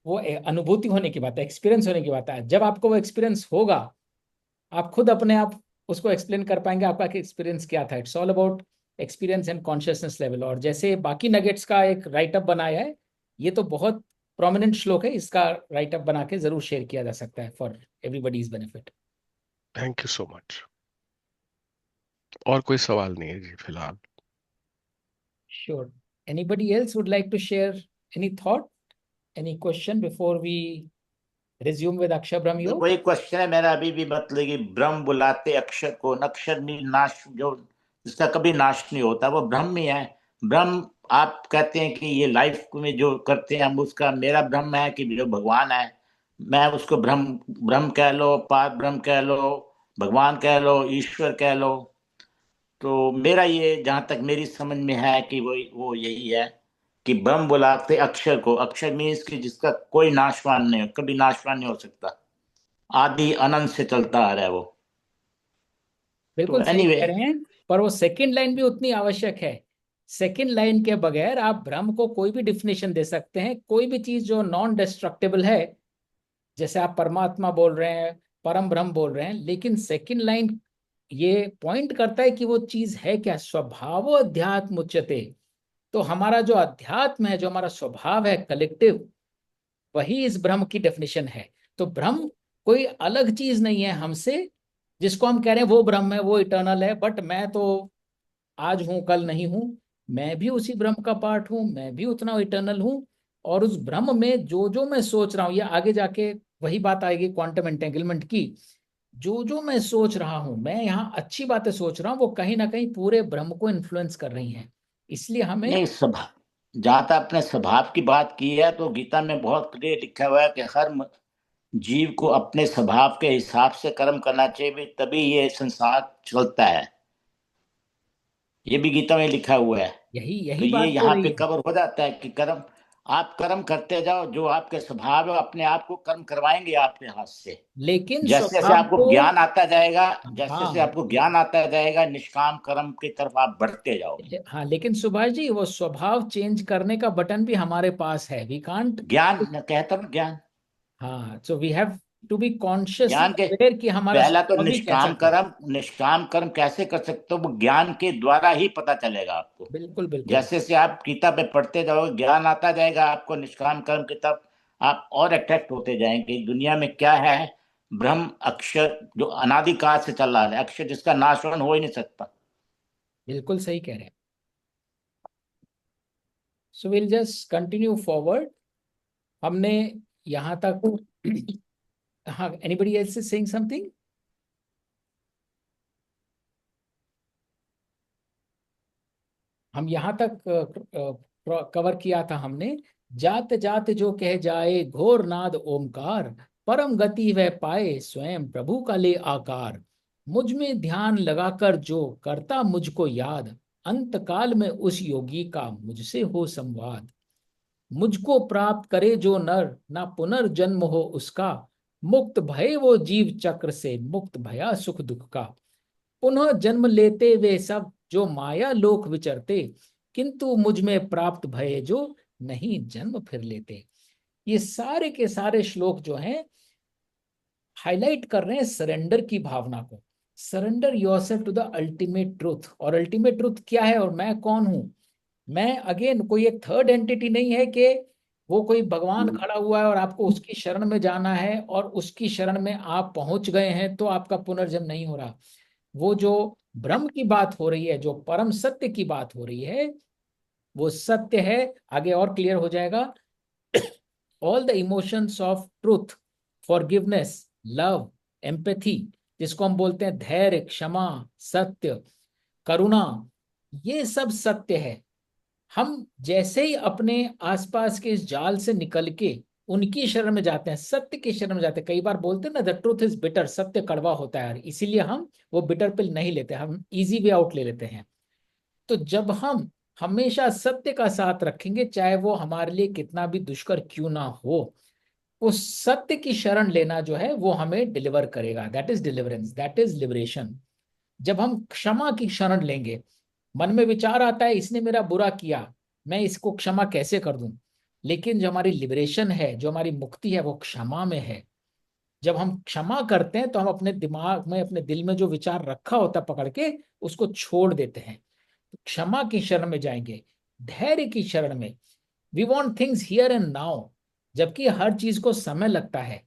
वो अनुभूति होने की बात है, एक्सपीरियंस होने की बात है। जब आपको वो एक्सपीरियंस होगा, आप खुद अपने आप उसको एक्सप्लेन कर पाएंगे आपका एक्सपीरियंस क्या था। It's all about experience and consciousness level. और जैसे बाकी नगेट्स का एक राइटअप बनाया है, ये तो बहुत प्रोमिनेंट श्लोक है, इसका राइटअप बना के जरूर शेयर किया जा सकता है for everybody's benefit. Thank you so much. और कोई सवाल नहीं है जी फिलहाल। Sure. Anybody else would like to share any thought, any question before we resume with Akshar Brahma योग? वही क्वेश्चन है मेरा अभी भी, मतलब कि ब्रह्म बुलाते अक्षर को, अक्षर नहीं नाश, जो जिसका कभी नाश नहीं होता वो ब्रह्म ही है। ब्रह्म आप कहते हैं कि ये लाइफ में जो करते हैं हम, उसका मेरा ब्रह्म है कि जो भगवान है, मैं उसको ब्रह्म ब्रह्म कह लो, पार ब्रह्म कह लो, भगवान कह लो, ईश्वर कह लो। तो मेरा ये जहां तक मेरी समझ में है कि वो यही है कि ब्रह्म बुलाते अक्षर को। अक्षर मीन्स कि जिसका कोई नाशवान नहीं, कभी नाशवान नहीं हो सकता, आदि अनंत से चलता आ रहा है वो। तो बिल्कुल सही एनीवे, कह रहे हैं, पर वो सेकंड लाइन भी उतनी आवश्यक है। सेकंड लाइन के बगैर आप भ्रम को कोई भी डिफिनेशन दे सकते हैं, कोई भी चीज जो नॉन डिस्ट्रक्टिबल है, जैसे आप परमात्मा बोल रहे हैं, परम ब्रह्म बोल रहे हैं, लेकिन सेकंड लाइन ये पॉइंट करता है कि वो चीज है क्या, स्वभाव अध्यात्म उच्यते। तो हमारा जो अध्यात्म है, जो हमारा स्वभाव है कलेक्टिव, वही इस ब्रह्म की डेफिनेशन है। तो ब्रह्म कोई अलग चीज नहीं है हमसे, जिसको हम कह रहे हैं वो ब्रह्म है, वो इटर्नल है, बट मैं तो आज हूं कल नहीं हूं। मैं भी उसी ब्रह्म का पार्ट हूं, मैं भी उतना इटर्नल हूं। और उस ब्रह्म में जो जो मैं सोच रहा हूं, या आगे जाके वही बात आएगी क्वांटम एंटेंगलमेंट की, जो जो मैं सोच रहा हूं, मैं यहाँ अच्छी बातें सोच रहा हूँ, वो कहीं ना कहीं पूरे ब्रह्म को इन्फ्लुएंस कर रही हैं। इसलिए हमें नहीं स्वभाव, जहां तक आपने स्वभाव की बात की है, तो गीता में बहुत क्लियर लिखा हुआ है कि हर जीव को अपने स्वभाव के हिसाब से कर्म करना चाहिए, तभी ये संसार चलता है। ये भी गीता में लिखा हुआ है। यही तो यही ये बात हो यहाँ रही पे है। कवर हो जाता है कि कर्म, आप कर्म करते जाओ, जो आपके स्वभाव है अपने आप को कर्म करवाएंगे आपके हाथ से। लेकिन जैसे जैसे स्वभाव आपको को, ज्ञान आता जाएगा, जैसे जैसे हाँ, आपको ज्ञान आता जाएगा, निष्काम कर्म की तरफ आप बढ़ते जाओगे। हाँ, लेकिन सुभाष जी, वो स्वभाव चेंज करने का बटन भी हमारे पास है, वी कांट। ज्ञान, मैं कहता हूँ ज्ञान। हाँ, so we have to be consciously ज्ञान के अवेयर कि हमारा पहला तो स्वभाव भी कैसा है। निष्काम कर्म कैसे कर सकते हो, वो ज्ञान के द्वारा ही पता चलेगा आपको। बिल्कुल बिल्कुल। जैसे जैसे आप गीता पे पढ़ते जाओगे, ज्ञान आता जाएगा आपको निष्काम कर्म की तरफ, आप और अट्रैक्ट होते जाएंगे। दुनिया में क्या है, ब्रह्म अक्षर जो अनादिकाल से चल रहा है, अक्षर जिसका नाशवान हो ही नहीं सकता। बिल्कुल सही कह रहे हैं। So will just continue forward. हमने यहाँ तक हाँ, anybody else is saying something? हम यहाँ तक कवर किया था हमने। जात जात जो कह जाए घोर नाद ओमकार, परम गति वह पाए स्वयं प्रभु का ले आकार। मुझ में ध्यान लगाकर जो करता मुझको याद, अंत काल में उस योगी का मुझसे हो संवाद। मुझको प्राप्त करे जो नर, ना पुनर्जन्म हो उसका, मुक्त भय वो जीव चक्र से, मुक्त भया सुख दुख का। पुनः जन्म लेते वे सब जो माया लोक विचरते, किंतु मुझ में प्राप्त भय जो नहीं जन्म फिर लेते। ये सारे के सारे श्लोक जो हैं, हाईलाइट कर रहे हैं सरेंडर की भावना को। Surrender yourself to the ultimate truth. और अल्टीमेट ट्रूथ क्या है, और मैं कौन हूं? मैं अगेन कोई एक थर्ड एंटिटी नहीं है कि वो कोई भगवान खड़ा हुआ है और आपको उसकी शरण में जाना है, और उसकी शरण में आप पहुंच गए हैं तो आपका पुनर्जन्म नहीं हो रहा। वो जो ब्रह्म की बात हो रही है, जो परम सत्य की बात हो रही है, वो सत्य है। आगे और क्लियर हो जाएगा। All the emotions of truth, forgiveness, love, empathy, जिसको हम बोलते हैं धैर्य, क्षमा, सत्य, करुणा, ये सब सत्य है। हम जैसे ही अपने आसपास के इस जाल से निकल के उनकी शरण में जाते हैं, सत्य की शरण में जाते हैं, कई बार बोलते हैं ना, द ट्रूथ इज बिटर, सत्य कड़वा होता है, इसीलिए हम वो बिटर पिल नहीं लेते, हम इजी वे आउट ले लेते हैं। तो जब हम हमेशा सत्य का साथ रखेंगे, चाहे वो हमारे लिए कितना भी दुष्कर क्यों ना हो, उस सत्य की शरण लेना जो है वो हमें डिलीवर करेगा। That is deliverance, that is liberation. जब हम क्षमा की शरण लेंगे, मन में विचार आता है इसने मेरा बुरा किया, मैं इसको क्षमा कैसे कर दूं, लेकिन जो हमारी लिबरेशन है, जो हमारी मुक्ति है, वो क्षमा में है। जब हम क्षमा करते हैं तो हम अपने दिमाग में, अपने दिल में जो विचार रखा होता है पकड़ के, उसको छोड़ देते हैं। तो क्षमा की शरण में जाएंगे, धैर्य की शरण में। We want things here and now, जबकि हर चीज को समय लगता है।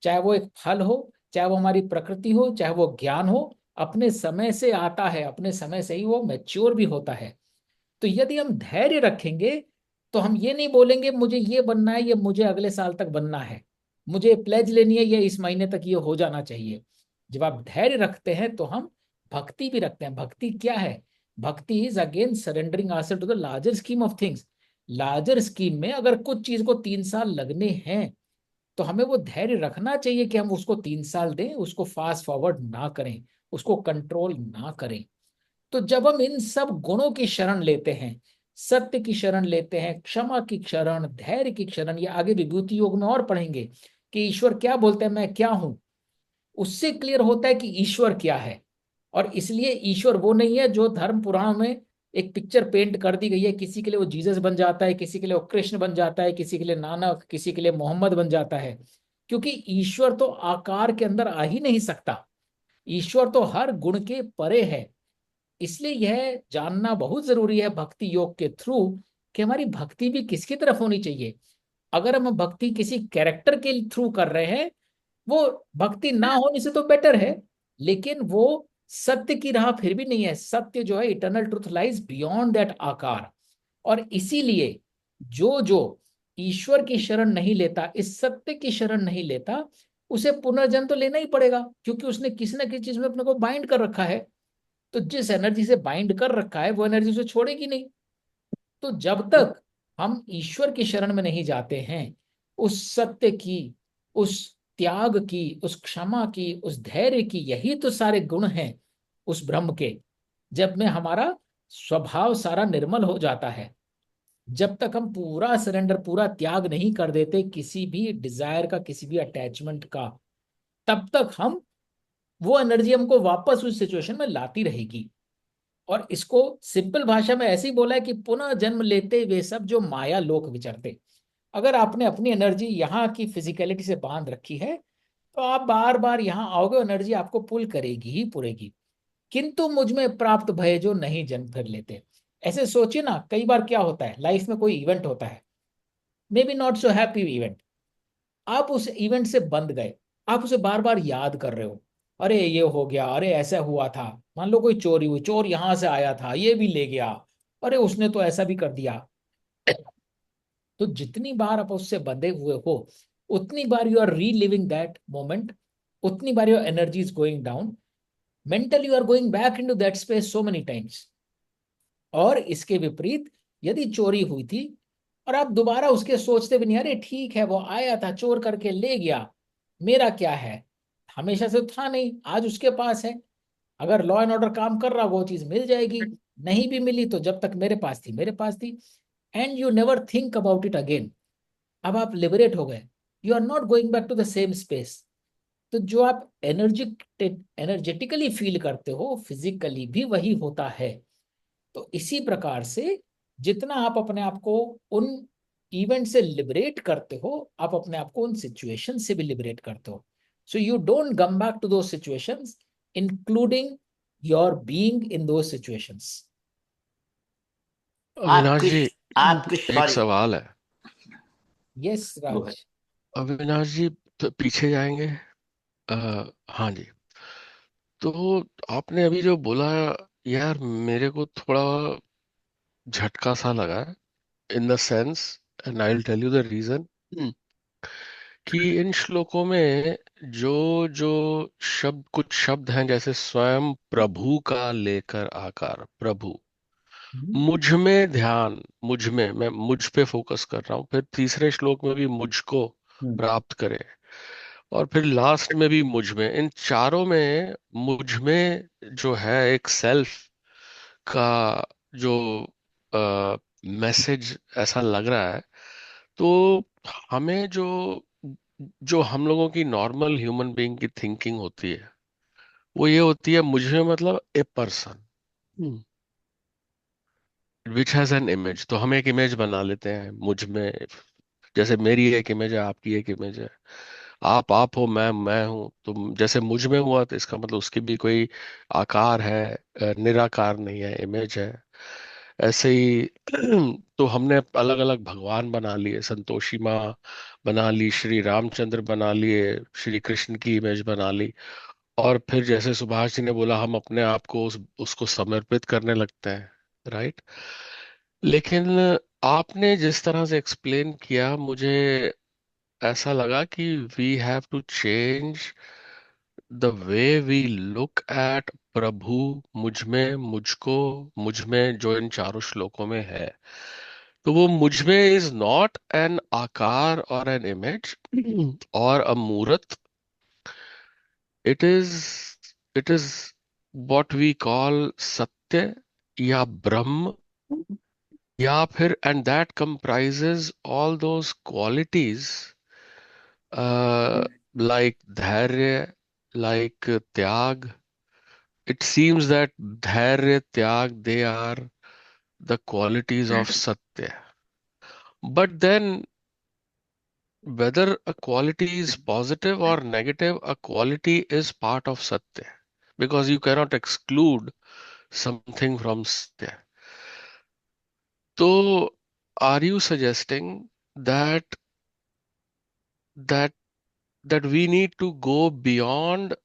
चाहे वो एक फल हो, चाहे वो हमारी प्रकृति हो, चाहे वो ज्ञान हो, अपने समय से आता है, अपने समय से ही वो मैच्योर भी होता है। तो यदि हम धैर्य रखेंगे, तो हम ये नहीं बोलेंगे मुझे ये बनना है, ये मुझे अगले साल तक बनना है, मुझे प्लेज लेनी है, ये इस महीने तक ये हो जाना चाहिए। जब आप धैर्य रखते हैं तो हम भक्ति भी रखते हैं। भक्ति क्या है? Bhakti is again surrendering ourself to the larger scheme of things. Larger scheme में अगर कुछ चीज को 3 साल लगने हैं, तो हमें वो धैर्य रखना चाहिए कि हम उसको 3 साल दें, उसको फास्ट फॉरवर्ड ना करें, उसको कंट्रोल ना करें। तो जब हम इन सब गुणों की शरण लेते हैं, सत्य की शरण लेते हैं, क्षमा की शरण, धैर्य की शरण, ये आगे विभूति योग में और पढ़ेंगे कि ईश्वर क्या बोलते हैं, मैं क्या हूं, उससे क्लियर होता है कि ईश्वर क्या है। और इसलिए ईश्वर वो नहीं है जो धर्म पुराण में एक पिक्चर पेंट कर दी गई है, किसी के लिए वो जीसस बन जाता है, किसी के लिए वो कृष्ण बन जाता है, किसी के लिए नानक, किसी के लिए मोहम्मद बन जाता है। क्योंकि ईश्वर तो आकार के अंदर आ ही नहीं सकता, ईश्वर तो हर गुण के परे है। इसलिए यह जानना बहुत जरूरी है भक्ति योग के थ्रू कि हमारी भक्ति भी किसकी तरफ होनी चाहिए। अगर हम भक्ति किसी कैरेक्टर के थ्रू कर रहे हैं, वो भक्ति ना होने से तो बेटर है, लेकिन वो सत्य की राह फिर भी नहीं है। सत्य जो है, eternal truth lies beyond that आकार। और इसीलिए जो जो ईश्वर की शरण नहीं लेता, इस सत्य की शरण नहीं लेता, उसे पुनर्जन्म तो लेना ही पड़ेगा, क्योंकि उसने किसी ना किसी चीज में अपने को बाइंड कर रखा है। तो जिस एनर्जी से बाइंड कर रखा है वो एनर्जी उसे छोड़ेगी नहीं। तो जब तक हम ईश्वर की शरण में नहीं जाते हैं, उस सत्य की, उस त्याग की, उस क्षमा की, उस धैर्य की, यही तो सारे गुण हैं उस ब्रह्म के। जब में हमारा स्वभाव सारा निर्मल हो जाता है, जब तक हम पूरा सरेंडर, पूरा त्याग नहीं कर देते किसी भी डिजायर का, किसी भी अटैचमेंट का, तब तक हम, वो एनर्जी हमको वापस उस सिचुएशन में लाती रहेगी। और इसको सिंपल भाषा में ऐसे ही बोला है कि पुनः जन्म लेते वे सब जो माया लोक विचरते। अगर आपने अपनी एनर्जी यहाँ की फिजिकलिटी से बांध रखी है, तो आप बार बार यहाँ आओगे, एनर्जी आपको पुल करेगी ही पुरेगी। किंतु मुझ में प्राप्त भय जो नहीं जन्म फिर लेते। ऐसे सोचिए ना, कई बार क्या होता है लाइफ में, कोई इवेंट होता है, may be not so happy event, आप उस इवेंट से बंध गए, आप उसे बार बार याद कर रहे हो, अरे ये हो गया, अरे ऐसा हुआ था। मान लो कोई चोरी हुई, चोर यहां से आया था, ये भी ले गया, अरे उसने तो ऐसा भी कर दिया। तो जितनी बार आप उससे बंधे हुए हो, उतनी बार you are reliving that moment, उतनी बार your energy is going down, mentally you are going back into that space so many times. और इसके विपरीत, यदि चोरी हुई थी और आप दोबारा उसके सोचते भी नहीं, अरे ठीक है वो आया था, चोर करके ले गया, मेरा क्या है, हमेशा से था नहीं, आज उसके पास है, अगर लॉ एंड ऑर्डर काम कर रहा वो चीज मिल जाएगी, नहीं भी मिली तो जब तक मेरे पास थी मेरे पास थी। And you never think about it again. अब आप लिबरेट हो गए, you are not going back to the same space. तो जो आप एनर्जेटिकली फील करते हो, फिजिकली भी वही होता है। तो इसी प्रकार से जितना आप अपने आप को उन इवेंट से लिबरेट करते हो, आप अपने आप को उन सिचुएशन से भी लिबरेट करते हो। So you don't come back to those situations, including your being in those situations. Avinash आपकी जी, आपकी एक सॉरी। सवाल है। यस राज। अविनाश जी, पीछे जाएंगे। हाँ जी। तो आपने अभी जो बोला, यार मेरे को थोड़ा झटका सा लगा, in the sense, and I will tell you the reason, कि इन श्लोकों में जो जो कुछ शब्द हैं, जैसे स्वयं प्रभु का लेकर आकार, प्रभु, मुझ में ध्यान, मुझ में, मैं मुझ पे फोकस कर रहा हूँ, फिर तीसरे श्लोक में भी मुझको प्राप्त करे, और फिर लास्ट में भी मुझ में, इन चारों में मुझ में जो है एक सेल्फ का जो मैसेज ऐसा लग रहा है। तो हमें जो जो हम लोगों की नॉर्मल ह्यूमन बीइंग की थिंकिंग होती है, वो ये होती है, मुझ में मतलब a person which has an image. तो हम एक इमेज बना लेते हैं मुझ में, जैसे मेरी एक इमेज है, आपकी एक इमेज है, आप हो, मैं हूं, तो जैसे मुझ में हुआ तो इसका मतलब उसकी भी कोई आकार है, निराकार नहीं है, इमेज है। ऐसे ही तो हमने अलग अलग भगवान बना लिए, संतोषी माँ बना ली, श्री रामचंद्र बना लिए, श्री कृष्ण की इमेज बना ली, और फिर जैसे सुभाष जी ने बोला, हम अपने आप को उसको समर्पित करने लगते हैं, राइट। लेकिन आपने जिस तरह से एक्सप्लेन किया, मुझे ऐसा लगा कि we have to change the way we look at Prabhu, मुझ में, मुझको, मुझ में, जो इन चारों श्लोकों में है। तो वो मुझ में इज नॉट एन आकार और एन इमेज और अ मूर्त. It is what we call satya या ब्रह्म, या फिर and that comprises all those qualities like धैर्य, like त्याग. It seems that dhairya, tyag, they are the qualities of satya. But then, whether a quality is positive or negative, a quality is part of satya. Because you cannot exclude something from satya. So, are you suggesting that that that we need to go beyond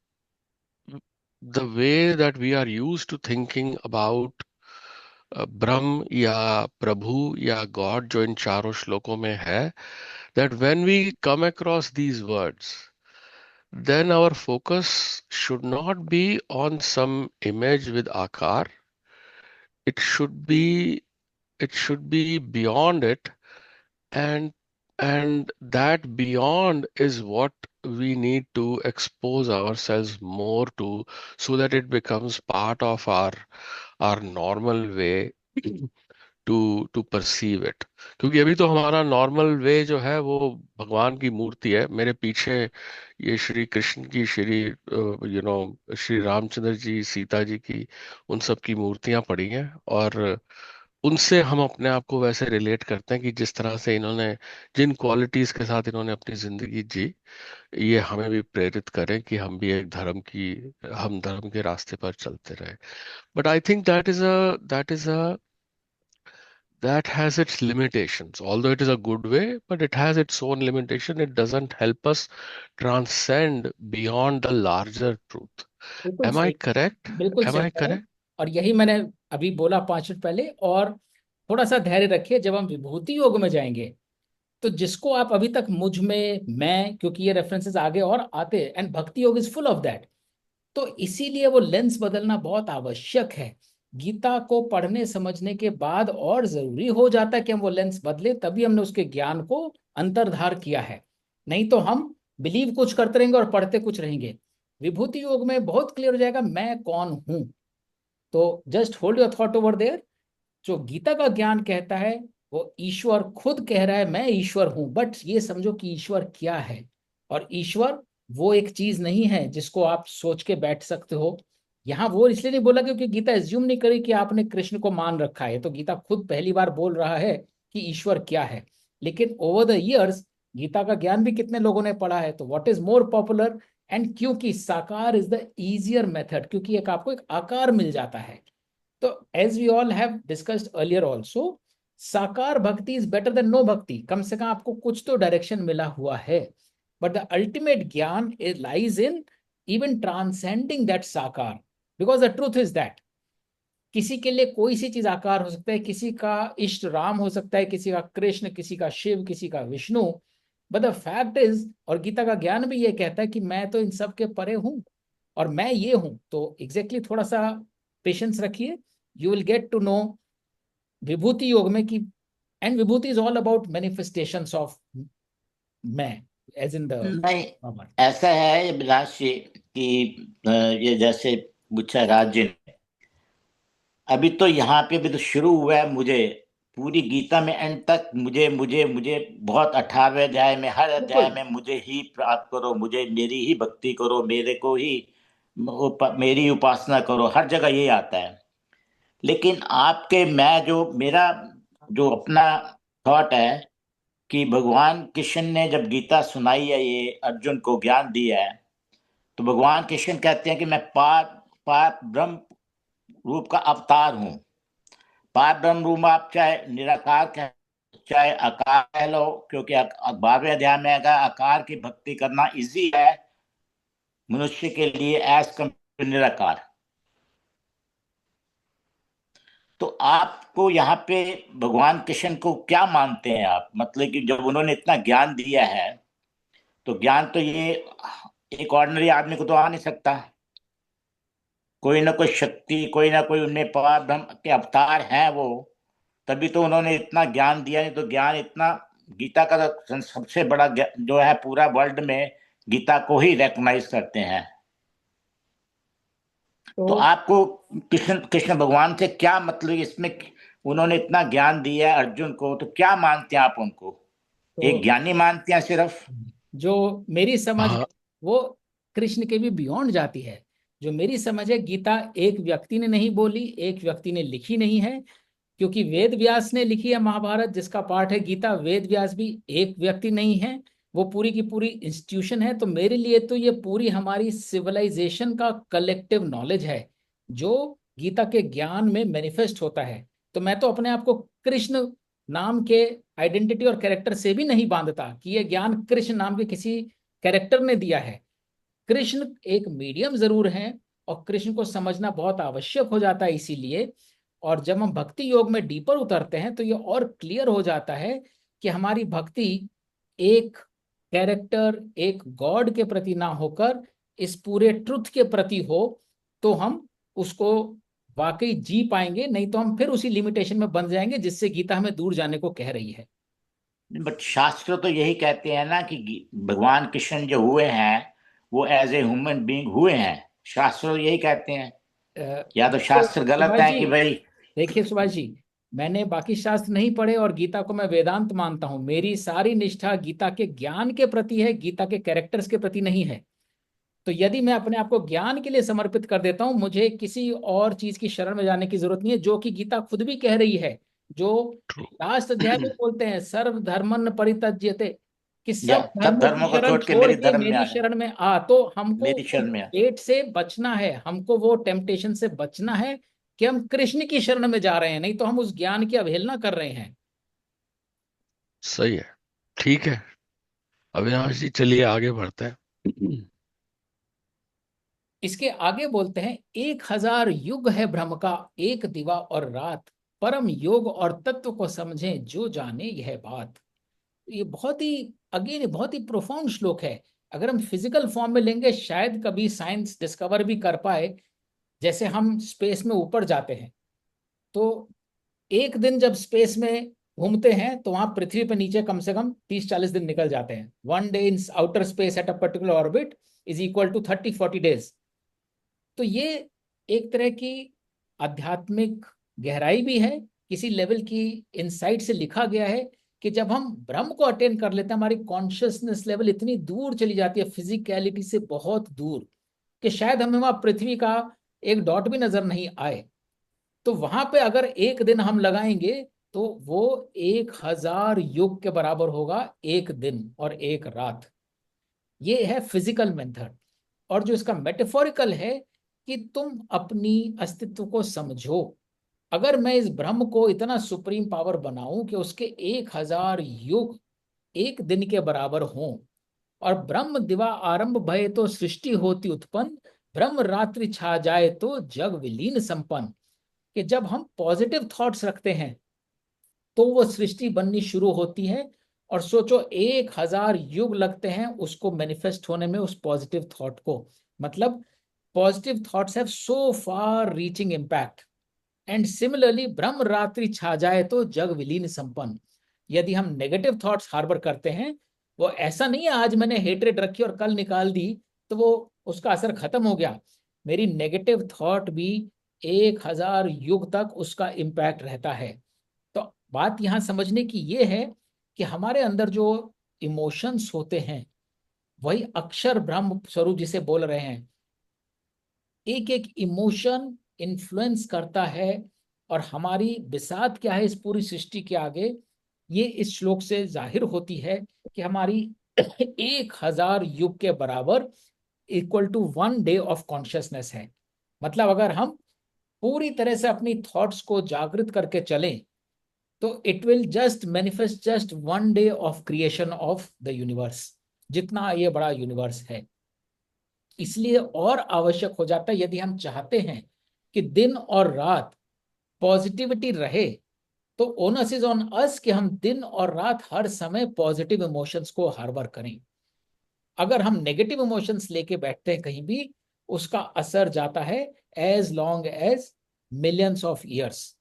the way that we are used to thinking about ब्रह्म या प्रभु या God जो इन चारों श्लोकों में है, that when we come across these words, then our focus should not be on some image with akar. It should be beyond it, and that beyond is what we need to expose ourselves more to, so that it becomes part of our normal way to perceive it. क्योंकि अभी तो हमारा normal way जो है वो भगवान की मूर्ति है. मेरे पीछे ये श्री कृष्ण की, श्री श्री रामचंद्र जी, सीता जी की, उन सब की मूर्तियां पड़ी हैं, और उनसे हम अपने आप को वैसे रिलेट करते हैं कि जिस तरह से इन्होंने, जिन क्वालिटीज के साथ इन्होंने अपनी जिंदगी जी, ये हमें भी प्रेरित करें कि हम धर्म के रास्ते पर चलते रहे. But I think that has its limitations. Although it is a good way, but it has its own limitation. It doesn't help us transcend beyond the larger truth. बिल्कुल Am I सही, correct? बिल्कुल Am सही I कह रहे हैं। correct? और यही मैंने अभी बोला 5 मिनट पहले। और थोड़ा सा धैर्य रखिए, जब हम विभूति योग में जाएंगे तो जिसको आप अभी तक मुझ में, मैं, क्योंकि ये रेफरेंसेस आगे और आते हैं, एंड भक्ति योग इज फुल ऑफ दैट। तो इसीलिए वो लेंस बदलना बहुत आवश्यक है। गीता को पढ़ने समझने के बाद और जरूरी हो जाता है कि हम वो लेंस बदले, तभी हमने उसके ज्ञान को अंतर्धार किया है। नहीं तो हम बिलीव कुछ करते रहेंगे और पढ़ते कुछ रहेंगे। विभूति योग में बहुत क्लियर हो जाएगा मैं कौन हूं। तो just hold your thought over there. जो गीता का ज्ञान कहता है वो ईश्वर खुद कह रहा है मैं ईश्वर हूं, बट ये समझो कि ईश्वर क्या है। और ईश्वर वो एक चीज नहीं है जिसको आप सोच के बैठ सकते हो। यहाँ वो इसलिए नहीं बोला क्योंकि गीता एज्यूम नहीं करी कि आपने कृष्ण को मान रखा है। तो गीता खुद पहली बार बोल रहा है कि ईश्वर क्या है। लेकिन ओवर द इयर्स गीता का ज्ञान भी कितने लोगों ने पढ़ा है। तो what is more popular, and क्योंकि साकार इज द इजियर मेथड, क्योंकि एक आपको एक आकार मिल जाता है। तो as we all have discussed earlier also, sakar bhakti is better than no भक्ति। कम से कम आपको कुछ तो डायरेक्शन मिला हुआ है। But the ultimate gyan is lies in even transcending that sakar, because the truth is that किसी के लिए कोई सी चीज आकार हो सकता है। किसी का इष्ट राम हो सकता है, किसी का कृष्ण, किसी का शिव, किसी का Vishnu. But the fact is, और गीता का ज्ञान भी ये कहता है कि मैं तो इन सब के परे हूं और मैं ये हूं। तो एग्जैक्टली थोड़ा सा पेशेंस रखिए, you will get to know Vibhuti Yoga में कि, and Vibhuti is all about manifestations of मैं, एज इन द नहीं, पावर। ऐसा है अभिलाष जी कि ये जैसे पूछा राज्य ने, अभी तो यहाँ पे भी तो शुरू हुआ है। मुझे पूरी गीता में एंड तक मुझे मुझे मुझे बहुत 18वें अध्याय में, हर अध्याय बिल्कुल में मुझे ही प्राप्त करो, मुझे मेरी ही भक्ति करो, मेरे को ही मेरी उपासना करो, हर जगह यही आता है। लेकिन आपके, मैं जो मेरा जो अपना थॉट है कि भगवान कृष्ण ने जब गीता सुनाई है, ये अर्जुन को ज्ञान दिया है, तो भगवान कृष्ण कहते हैं कि मैं पार पार ब्रह्म रूप का अवतार हूं। पार ब्रह्म रूप आप चाहे निराकार कह, चाहे आकार कह लो, क्योंकि 12वें अध्याय में आएगा आकार की भक्ति करना इजी है मनुष्य के लिए एज कम्पेयर निराकार। तो आपको यहाँ पे भगवान कृष्ण को क्या मानते हैं आप? मतलब कि जब उन्होंने इतना ज्ञान दिया है, तो ज्ञान तो ये एक ऑर्डिनरी आदमी को तो आ नहीं सकता। कोई ना कोई शक्ति, कोई ना कोई उनमें पार ब्रह्म के अवतार हैं वो, तभी तो उन्होंने इतना ज्ञान दिया, नहीं तो ज्ञान इतना, गीता का तो सबसे बड़ा जो है पूरा वर्ल्ड में गीता को ही रिकॉग्नाइज करते हैं। तो तो आपको कृष्ण कृष्ण भगवान से क्या मतलब, इसमें उन्होंने इतना ज्ञान दिया है अर्जुन को, तो क्या मानते हैं आप उनको? तो एक ज्ञानी मानते हैं सिर्फ? जो मेरी समझ है हाँ। वो कृष्ण के भी बियॉन्ड जाती है। जो मेरी समझ है, गीता एक व्यक्ति ने नहीं बोली, एक व्यक्ति ने लिखी नहीं है। क्योंकि वेद व्यास ने लिखी है महाभारत, जिसका पाठ है गीता। वेद व्यास भी एक व्यक्ति नहीं है, वो पूरी की पूरी इंस्टीट्यूशन है। तो मेरे लिए तो ये पूरी हमारी सिविलाइजेशन का कलेक्टिव नॉलेज है, जो गीता के ज्ञान में मैनिफेस्ट होता है। तो मैं तो अपने आप को कृष्ण नाम के आइडेंटिटी और कैरेक्टर से भी नहीं बांधता कि ये ज्ञान कृष्ण नाम के किसी कैरेक्टर ने दिया है। कृष्ण एक मीडियम जरूर है, और कृष्ण को समझना बहुत आवश्यक हो जाता है इसीलिए। और जब हम भक्ति योग में डीपर उतरते हैं तो ये और क्लियर हो जाता है कि हमारी भक्ति एक कैरेक्टर, एक गॉड के प्रति ना होकर इस पूरे ट्रुथ के प्रति हो, तो हम उसको वाकई जी पाएंगे। नहीं तो हम फिर उसी लिमिटेशन में बन जाएंगे जिससे गीता हमें दूर जाने को कह रही है। बट शास्त्र तो यही कहते हैं ना कि भगवान कृष्ण जो हुए हैं वो एज ए ह्यूमन बीइंग हुए हैं। शास्त्र तो यही कहते हैं। या तो तो शास्त्र गलत सुभाष है जी, कि भाई? देखिए सुभाष जी, मैंने बाकी शास्त्र नहीं पढ़े और गीता को मैं वेदांत मानता हूं। मेरी सारी निष्ठा गीता के ज्ञान के प्रति है, गीता के कैरेक्टर्स के प्रति नहीं है। तो यदि मैं अपने आप को ज्ञान के लिए समर्पित कर देता हूं, मुझे किसी और चीज की शरण में जाने की जरूरत नहीं है, जो कि गीता खुद भी कह रही है। जो ट्रू। लास्ट अध्याय में बोलते हैं, सर्व धर्मन परित्यज्यते, कि या सब सब धर्मों की धर्मों को शरण छोड़ के छोड़ मेरी के धर्म में आ मेरी जा, शरण में आ। तो हमको मेरी शरण में आ। पेट से बचना है, हमको वो टेम्पटेशन से बचना है कि हम कृष्ण की शरण में जा रहे हैं, नहीं तो हम उस ज्ञान की अवहेलना कर रहे हैं। सही है। ठीक है अविनाश जी, चलिए आगे बढ़ते हैं। इसके आगे बोलते हैं, 1000 युग है भ्रम का, एक दिवा और रात, परम योग और तत्व को समझें जो जाने यह बात। ये बहुत ही, अगेन, बहुत ही प्रोफाउंड श्लोक है। अगर हम फिजिकल फॉर्म में लेंगे, शायद कभी साइंस डिस्कवर भी कर पाए। जैसे हम स्पेस में ऊपर जाते हैं, तो एक दिन जब स्पेस में घूमते हैं तो वहां पृथ्वी पे नीचे कम से कम 30-40 दिन निकल जाते हैं। 1 day in outer space at a particular orbit is equal to 30-40 days. तो ये एक तरह की आध्यात्मिक गहराई भी है, किसी लेवल की इनसाइट से लिखा गया है कि जब हम ब्रह्म को अटेन कर लेते हैं, हमारी कॉन्शियसनेस लेवल इतनी दूर चली जाती है, फिजिकलिटी से बहुत दूर, कि शायद हमें वहां पृथ्वी का एक डॉट भी नजर नहीं आए। तो वहां पे अगर एक दिन हम लगाएंगे, तो वो 1000 युग के बराबर होगा, एक दिन और एक रात। ये है फिजिकल मेथड। और जो इसका मेटाफोरिकल है, कि तुम अपनी अस्तित्व को समझो। अगर मैं इस ब्रह्म को इतना सुप्रीम पावर बनाऊं कि उसके 1000 युग एक दिन के बराबर हों, और ब्रह्म दिवा आरंभ भय तो सृष्टि होती उत्पन्न, ब्रह्म रात्रि छा जाए तो जग विलीन संपन्न। कि जब हम पॉजिटिव थॉट्स रखते हैं तो वो सृष्टि बननी शुरू होती है। और सोचो, 1000 युग लगते हैं उसको मैनिफेस्ट होने में, उस पॉजिटिव थॉट को। मतलब positive thoughts have so far reaching impact. And similarly, ब्रह्म रात्रि छा जाए तो जग विलीन संपन्न। यदि हम नेगेटिव थॉट्स हार्बर करते हैं, वो ऐसा नहीं है आज मैंने हेट्रेड रखी और कल निकाल दी तो वो उसका असर खत्म हो गया। मेरी नेगेटिव थॉट भी 1000 युग तक उसका इम्पैक्ट रहता है। तो बात यहाँ समझने की ये है कि हमारे अंदर जो इमोशंस होते हैं, वही अक्षर ब्रह्म स्वरूप जिसे बोल रहे हैं। एक एक इमोशन इन्फ्लुएंस करता है। और हमारी बिसात क्या है इस पूरी सृष्टि के आगे, ये इस श्लोक से जाहिर होती है कि हमारी 1000 युग के बराबर equal to 1 day of consciousness है। मतलब अगर हम पूरी तरह से अपनी थॉट्स को जागृत करके चलें, तो it will just manifest just 1 day of creation of the universe, जितना ये बड़ा यूनिवर्स है। इसलिए और आवश्यक हो जाता है, यदि हम चाहते हैं कि दिन और रात पॉजिटिविटी रहे, तो ओनस इज ऑन अस कि हम दिन और रात हर समय पॉजिटिव इमोशंस को हार्बर करें। अगर हम नेगेटिव इमोशंस लेके बैठते हैं कहीं भी, उसका असर जाता है as long as millions of years.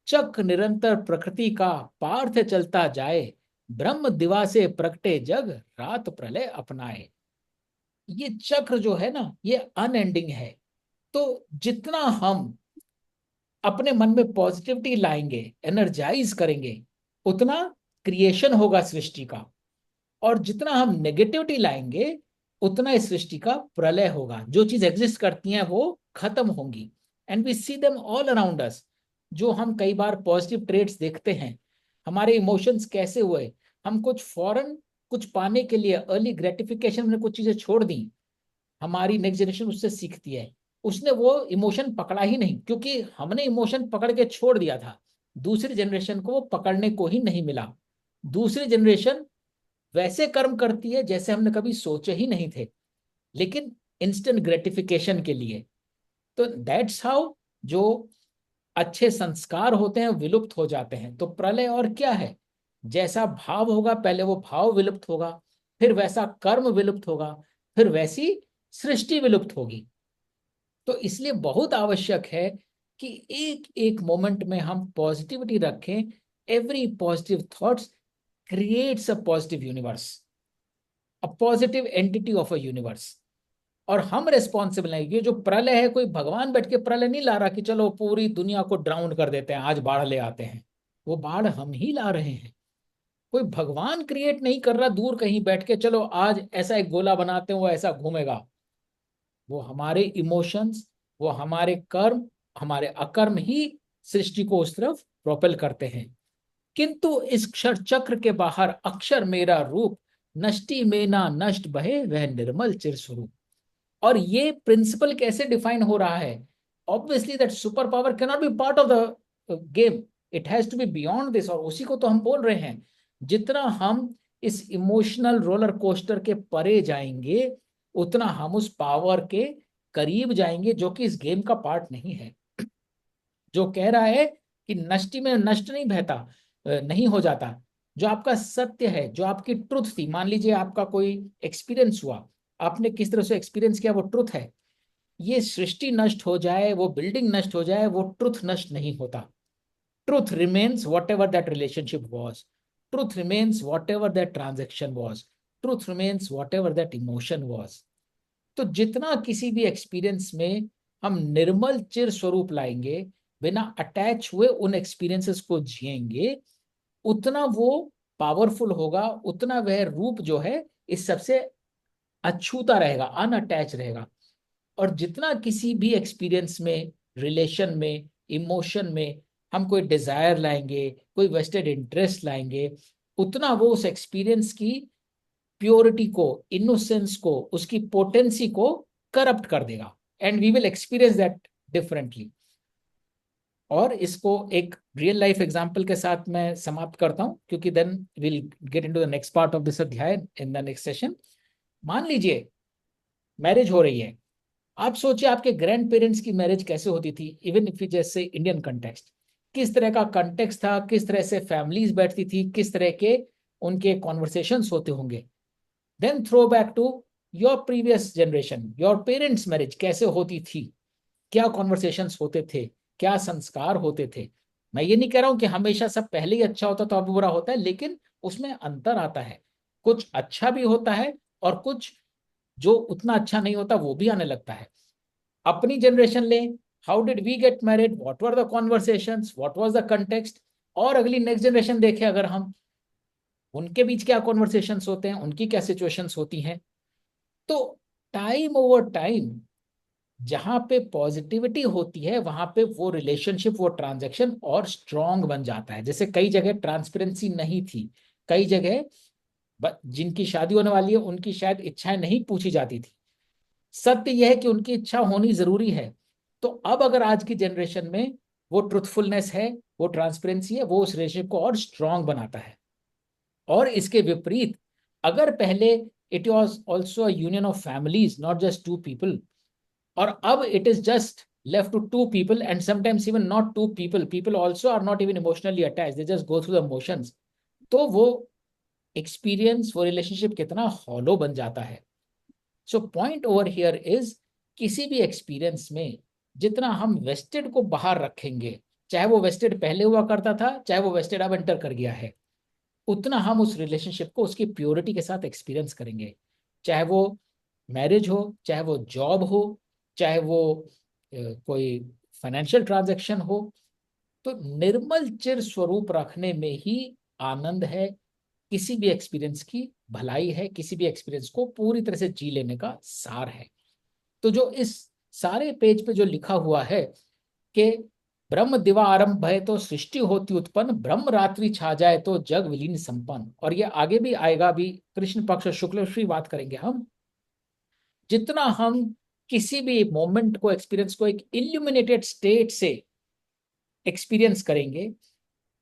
चक्र निरंतर प्रकृति का पार्थ चलता जाए, ब्रह्म दिवा से प्रगटे जग, रात प्रलय अपनाए। ये चक्र जो है ना, ये अनएंडिंग है। तो जितना हम अपने मन में पॉजिटिविटी लाएंगे, एनर्जाइज करेंगे, उतना क्रिएशन होगा सृष्टि का। और जितना हम नेगेटिविटी लाएंगे, उतना इस सृष्टि का प्रलय होगा। जो चीज एग्जिस्ट करती हैं वो खत्म होंगी। And we see them all around us. जो हम कई बार पॉजिटिव ट्रेड्स देखते हैं, हमारे इमोशंस कैसे हुए, हम कुछ फॉरन कुछ पाने के लिए अर्ली ग्रेटिफिकेशन में कुछ चीजें छोड़ दी, हमारी नेक्स्ट जनरेशन उससे सीखती है। उसने वो इमोशन पकड़ा ही नहीं, क्योंकि हमने इमोशन पकड़ के छोड़ दिया था। दूसरी जनरेशन को वो पकड़ने को ही नहीं मिला। दूसरी जनरेशन वैसे कर्म करती है जैसे हमने कभी सोचे ही नहीं थे, लेकिन इंस्टेंट ग्रेटिफिकेशन के लिए। तो दैट्स हाउ जो अच्छे संस्कार होते हैं विलुप्त हो जाते हैं। तो प्रलय और क्या है, जैसा भाव होगा पहले वो भाव विलुप्त होगा, फिर वैसा कर्म विलुप्त होगा, फिर वैसी सृष्टि विलुप्त होगी। तो इसलिए बहुत आवश्यक है कि एक एक मोमेंट में हम पॉजिटिविटी रखें। Every positive thoughts creates a positive universe, a positive entity of a universe. और हम रेस्पॉन्सिबल हैं। ये जो प्रलय है, कोई भगवान बैठ के प्रलय नहीं ला रहा कि चलो पूरी दुनिया को ड्राउन कर देते हैं, आज बाढ़ ले आते हैं। वो बाढ़ हम ही ला रहे हैं। कोई भगवान क्रिएट नहीं कर रहा दूर कहीं बैठ के, चलो आज ऐसा एक गोला बनाते हैं वो ऐसा घूमेगा। वो हमारे इमोशंस, वो हमारे कर्म, हमारे अकर्म ही सृष्टि को उस तरफ प्रोपेल करते हैं। किंतु इस क्षर चक्र के बाहर अक्षर मेरा रूप, नष्टि में ना नष्ट बहे वह निर्मल चिर स्वरूप। और ये प्रिंसिपल कैसे डिफाइन हो रहा है? Obviously that super power can not be part of the game, it has to be beyond this. और उसी को तो हम बोल रहे हैं, जितना हम इस इमोशनल रोलर कोस्टर के परे जाएंगे, उतना हम उस पावर के करीब जाएंगे, जो कि इस गेम का पार्ट नहीं है। जो कह रहा है कि नष्टि में नष्ट नहीं बहता, नहीं हो जाता। जो आपका सत्य है, जो आपकी ट्रुथ थी, मान लीजिए आपका कोई एक्सपीरियंस हुआ, आपने किस तरह से एक्सपीरियंस किया, वो ट्रुथ है। ये सृष्टि नष्ट हो जाए, वो बिल्डिंग नष्ट हो जाए, वो ट्रुथ नष्ट नहीं होता। Truth remains what ever that relationship was, truth remains what ever that transaction was, truth remains what ever that emotion was. तो जितना किसी भी एक्सपीरियंस में हम निर्मल चिर स्वरूप लाएंगे, बिना अटैच हुए उन एक्सपीरियंसेस को जिएंगे, उतना वो पावरफुल होगा, उतना वह रूप जो है इस सबसे अछूता रहेगा, अनअटैच रहेगा। और जितना किसी भी एक्सपीरियंस में, रिलेशन में, इमोशन में हम कोई डिजायर लाएंगे, कोई वेस्टेड इंटरेस्ट लाएंगे, उतना वो उस एक्सपीरियंस की प्योरिटी को, इनोसेंस को, उसकी पोटेंसी को करप्ट कर देगा। And we will experience that differently. और इसको एक रियल लाइफ एग्जांपल के साथ मैं समाप्त करता हूं, क्योंकि then will get into the next part of this अध्याय इन द नेक्स्ट सेशन। मान लीजिए मैरिज हो रही है। आप सोचिए आपके ग्रैंड पेरेंट्स की मैरिज कैसे होती थी, इवन इफ जैसे इंडियन कंटेक्स्ट, किस तरह का कंटेक्स्ट था, किस तरह से फैमिलीज बैठती थी, किस तरह के उनके कॉन्वर्सेशंस होते होंगे। Then throw back to your previous generation, your parents marriage कैसे होती थी, क्या कॉन्वर्सेशंस होते थे, क्या संस्कार होते थे। मैं ये नहीं कह रहा हूं कि हमेशा सब पहले ही अच्छा होता तो अब बुरा होता है, लेकिन उसमें अंतर आता है। कुछ अच्छा भी होता है और कुछ जो उतना अच्छा नहीं होता वो भी आने लगता है। अपनी जनरेशन लें, how did we get married, what were the conversations, what was the context. और अगली नेक्स्ट जनरेशन देखें अगर हम, उनके बीच क्या कॉन्वर्सेशंस होते हैं, उनकी क्या सिचुएशंस होती हैं। तो टाइम ओवर टाइम जहां पे पॉजिटिविटी होती है, वहां पे वो रिलेशनशिप, वो ट्रांजैक्शन और स्ट्रांग बन जाता है। जैसे कई जगह ट्रांसपेरेंसी नहीं थी, कई जगह जिनकी शादी होने वाली है उनकी शायद इच्छाएं नहीं पूछी जाती थी। सत्य यह है कि उनकी इच्छा होनी जरूरी है। तो अब अगर आज की जनरेशन में वो ट्रुथफुलनेस है, वो ट्रांसपेरेंसी है, वो उस रिलेशनशिप को और स्ट्रांग बनाता है। और इसके विपरीत, अगर पहले it was also a union of families, not just two people, और अब it is just left to two people, and sometimes even not two people, people also are not even emotionally attached, they just go through the motions। तो वो experience, वो relationship कितना hollow बन जाता है। So point over here is, किसी भी experience में जितना हम वेस्टेड को बाहर रखेंगे, चाहे वो वेस्टेड पहले हुआ करता था, चाहे वो वेस्टेड अब एंटर कर गया है, उतना हम उस रिलेशनशिप को उसकी प्योरिटी के साथ एक्सपीरियंस करेंगे। चाहे वो मैरिज हो, चाहे वो जॉब हो, चाहे वो कोई फाइनेंशियल ट्रांजैक्शन हो, तो निर्मल चिर स्वरूप रखने में ही आनंद है, किसी भी एक्सपीरियंस की भलाई है, किसी भी एक्सपीरियंस को पूरी तरह से जी लेने का सार है। तो जो इस सारे पेज पे जो लिखा हुआ है कि ब्रह्म दिवा आरंभ भय तो सृष्टि होती उत्पन्न, ब्रह्म रात्रि छा जाए तो जग विलीन संपन्न, और ये आगे भी आएगा, भी कृष्ण पक्ष शुक्ल श्री बात करेंगे हम। जितना हम किसी भी मोमेंट को, एक्सपीरियंस को एक इल्यूमिनेटेड स्टेट से एक्सपीरियंस करेंगे,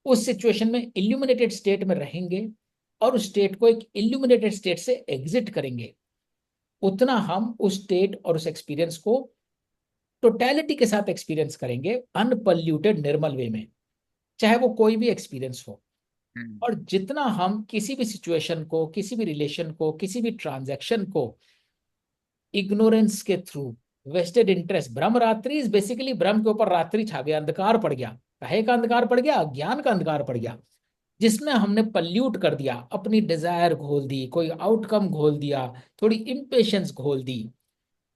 उस सिचुएशन में इल्यूमिनेटेड स्टेट में रहेंगे और उस स्टेट को एक इल्यूमिनेटेड स्टेट से एग्जिट करेंगे, उतना हम उस स्टेट और उस एक्सपीरियंस को टोटलिटी के साथ एक्सपीरियंस करेंगे, अनपॉल्यूटेड निर्मल वे में, चाहे वो कोई भी एक्सपीरियंस हो। और जितना हम किसी भी सिचुएशन को, किसी भी रिलेशन को, किसी भी ट्रांजैक्शन को इग्नोरेंस के थ्रू, वेस्टेड इंटरेस्ट, ब्रह्म रात्रि इज बेसिकली ब्रह्म के ऊपर रात्रि छा गया, अंधकार पड़ गया। काहे का अंधकार पड़ गया? अज्ञान का अंधकार पड़ गया, जिसमें हमने पल्यूट कर दिया, अपनी डिजायर घोल दी, कोई आउटकम घोल दिया, थोड़ी इम्पेशंस घोल दी।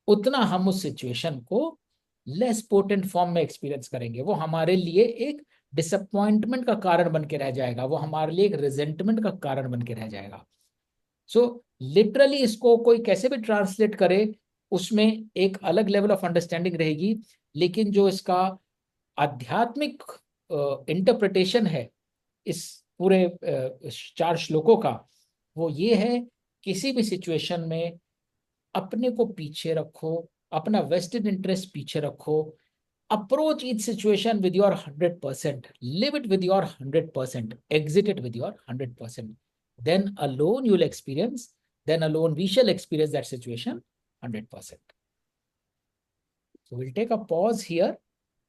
उतना हम उस सिचुएशन को लेस पोटेंट फॉर्म में एक्सपीरियंस करेंगे, वो हमारे लिए एक डिसअपॉइंटमेंट का कारण बन के रह जाएगा, वो हमारे लिए एक रिजेंटमेंट का कारण बन के रह जाएगा। सो लिटरली इसको कोई कैसे भी ट्रांसलेट करे, उसमें एक अलग लेवल ऑफ अंडरस्टैंडिंग रहेगी, लेकिन जो इसका आध्यात्मिक इंटरप्रिटेशन है इस पूरे 4 श्लोकों का, वो ये है, किसी भी सिचुएशन में अपने को पीछे रखो, अपना वेस्टेड इंटरेस्ट पीछे रखो, approach each situation with your 100%, live it with your 100%, exit it with your 100%, then alone you will experience, then alone we shall experience that situation 100%. So we'll take a pause here,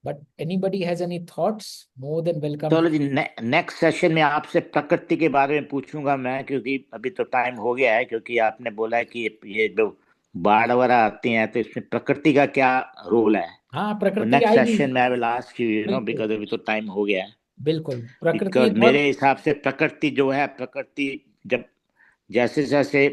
but anybody has any thoughts, more than welcome. चलो जी, next session में आपसे प्रकृति के बारे में पूछूंगा मैं, क्योंकि अभी तो टाइम हो गया है, क्योंकि आपने बोला है कि ये जो बाढ़ वगैरह आती हैं तो इसमें प्रकृति का क्या रोल है। हाँ, तो प्रकृति नेक्स्ट आएगी, सेशन में I will ask you know, बिल्कुल बिकॉज अभी तो टाइम हो गया है। बिल्कुल। प्रकृति बिकॉज एक मेरे बहुत, हिसाब से प्रकृति जो है, प्रकृति जब जैसे जैसे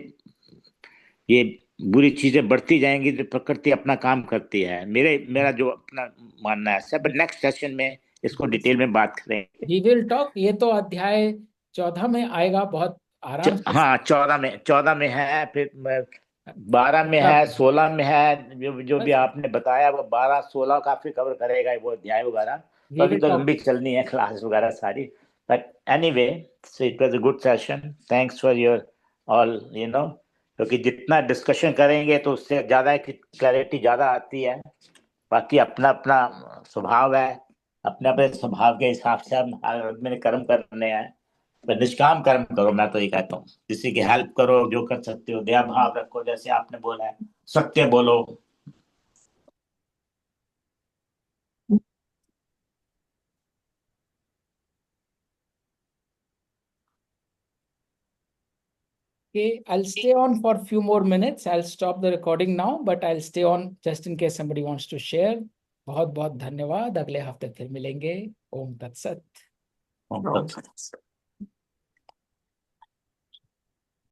ये बुरी चीजें बढ़ती जाएंगी तो प्रकृति अपना काम करती है, मेरा जो अपना मानना है सब। नेक्स्ट सेशन में इसको डिटेल में बात करेंगे। We will talk. ये तो अध्याय 14 में आएगा, बहुत आराम से। हाँ, 14 में है, फिर 12 में है, 16 में है, जो भी आपने बताया वो 12-16 काफी कवर करेगा वो अध्याय वगैरह। तो अभी तो लंबी चलनी है क्लास वगैरह सारी, but anyway, so it was a good session. Thanks for your all, you know, क्योंकि जितना डिस्कशन करेंगे तो उससे ज्यादा क्लैरिटी ज्यादा आती है। बाकी अपना अपना स्वभाव है, अपने अपने स्वभाव के हिसाब से हम आदमी कर्म करने हैं। तो निष्काम कर्म करो, मैं तो ये कहता हूँ, किसी की हेल्प करो, जो कर सकते हो, दया भाव रखो, जैसे आपने बोला है, सत्य बोलो। Okay, I'll stay on for a few more minutes. I'll stop the recording now, but I'll stay on just in case somebody wants to share. बहुत बहुत धन्यवाद, अगले हफ्ते फिर मिलेंगे। ओम तत्सत। ओम तत्सत।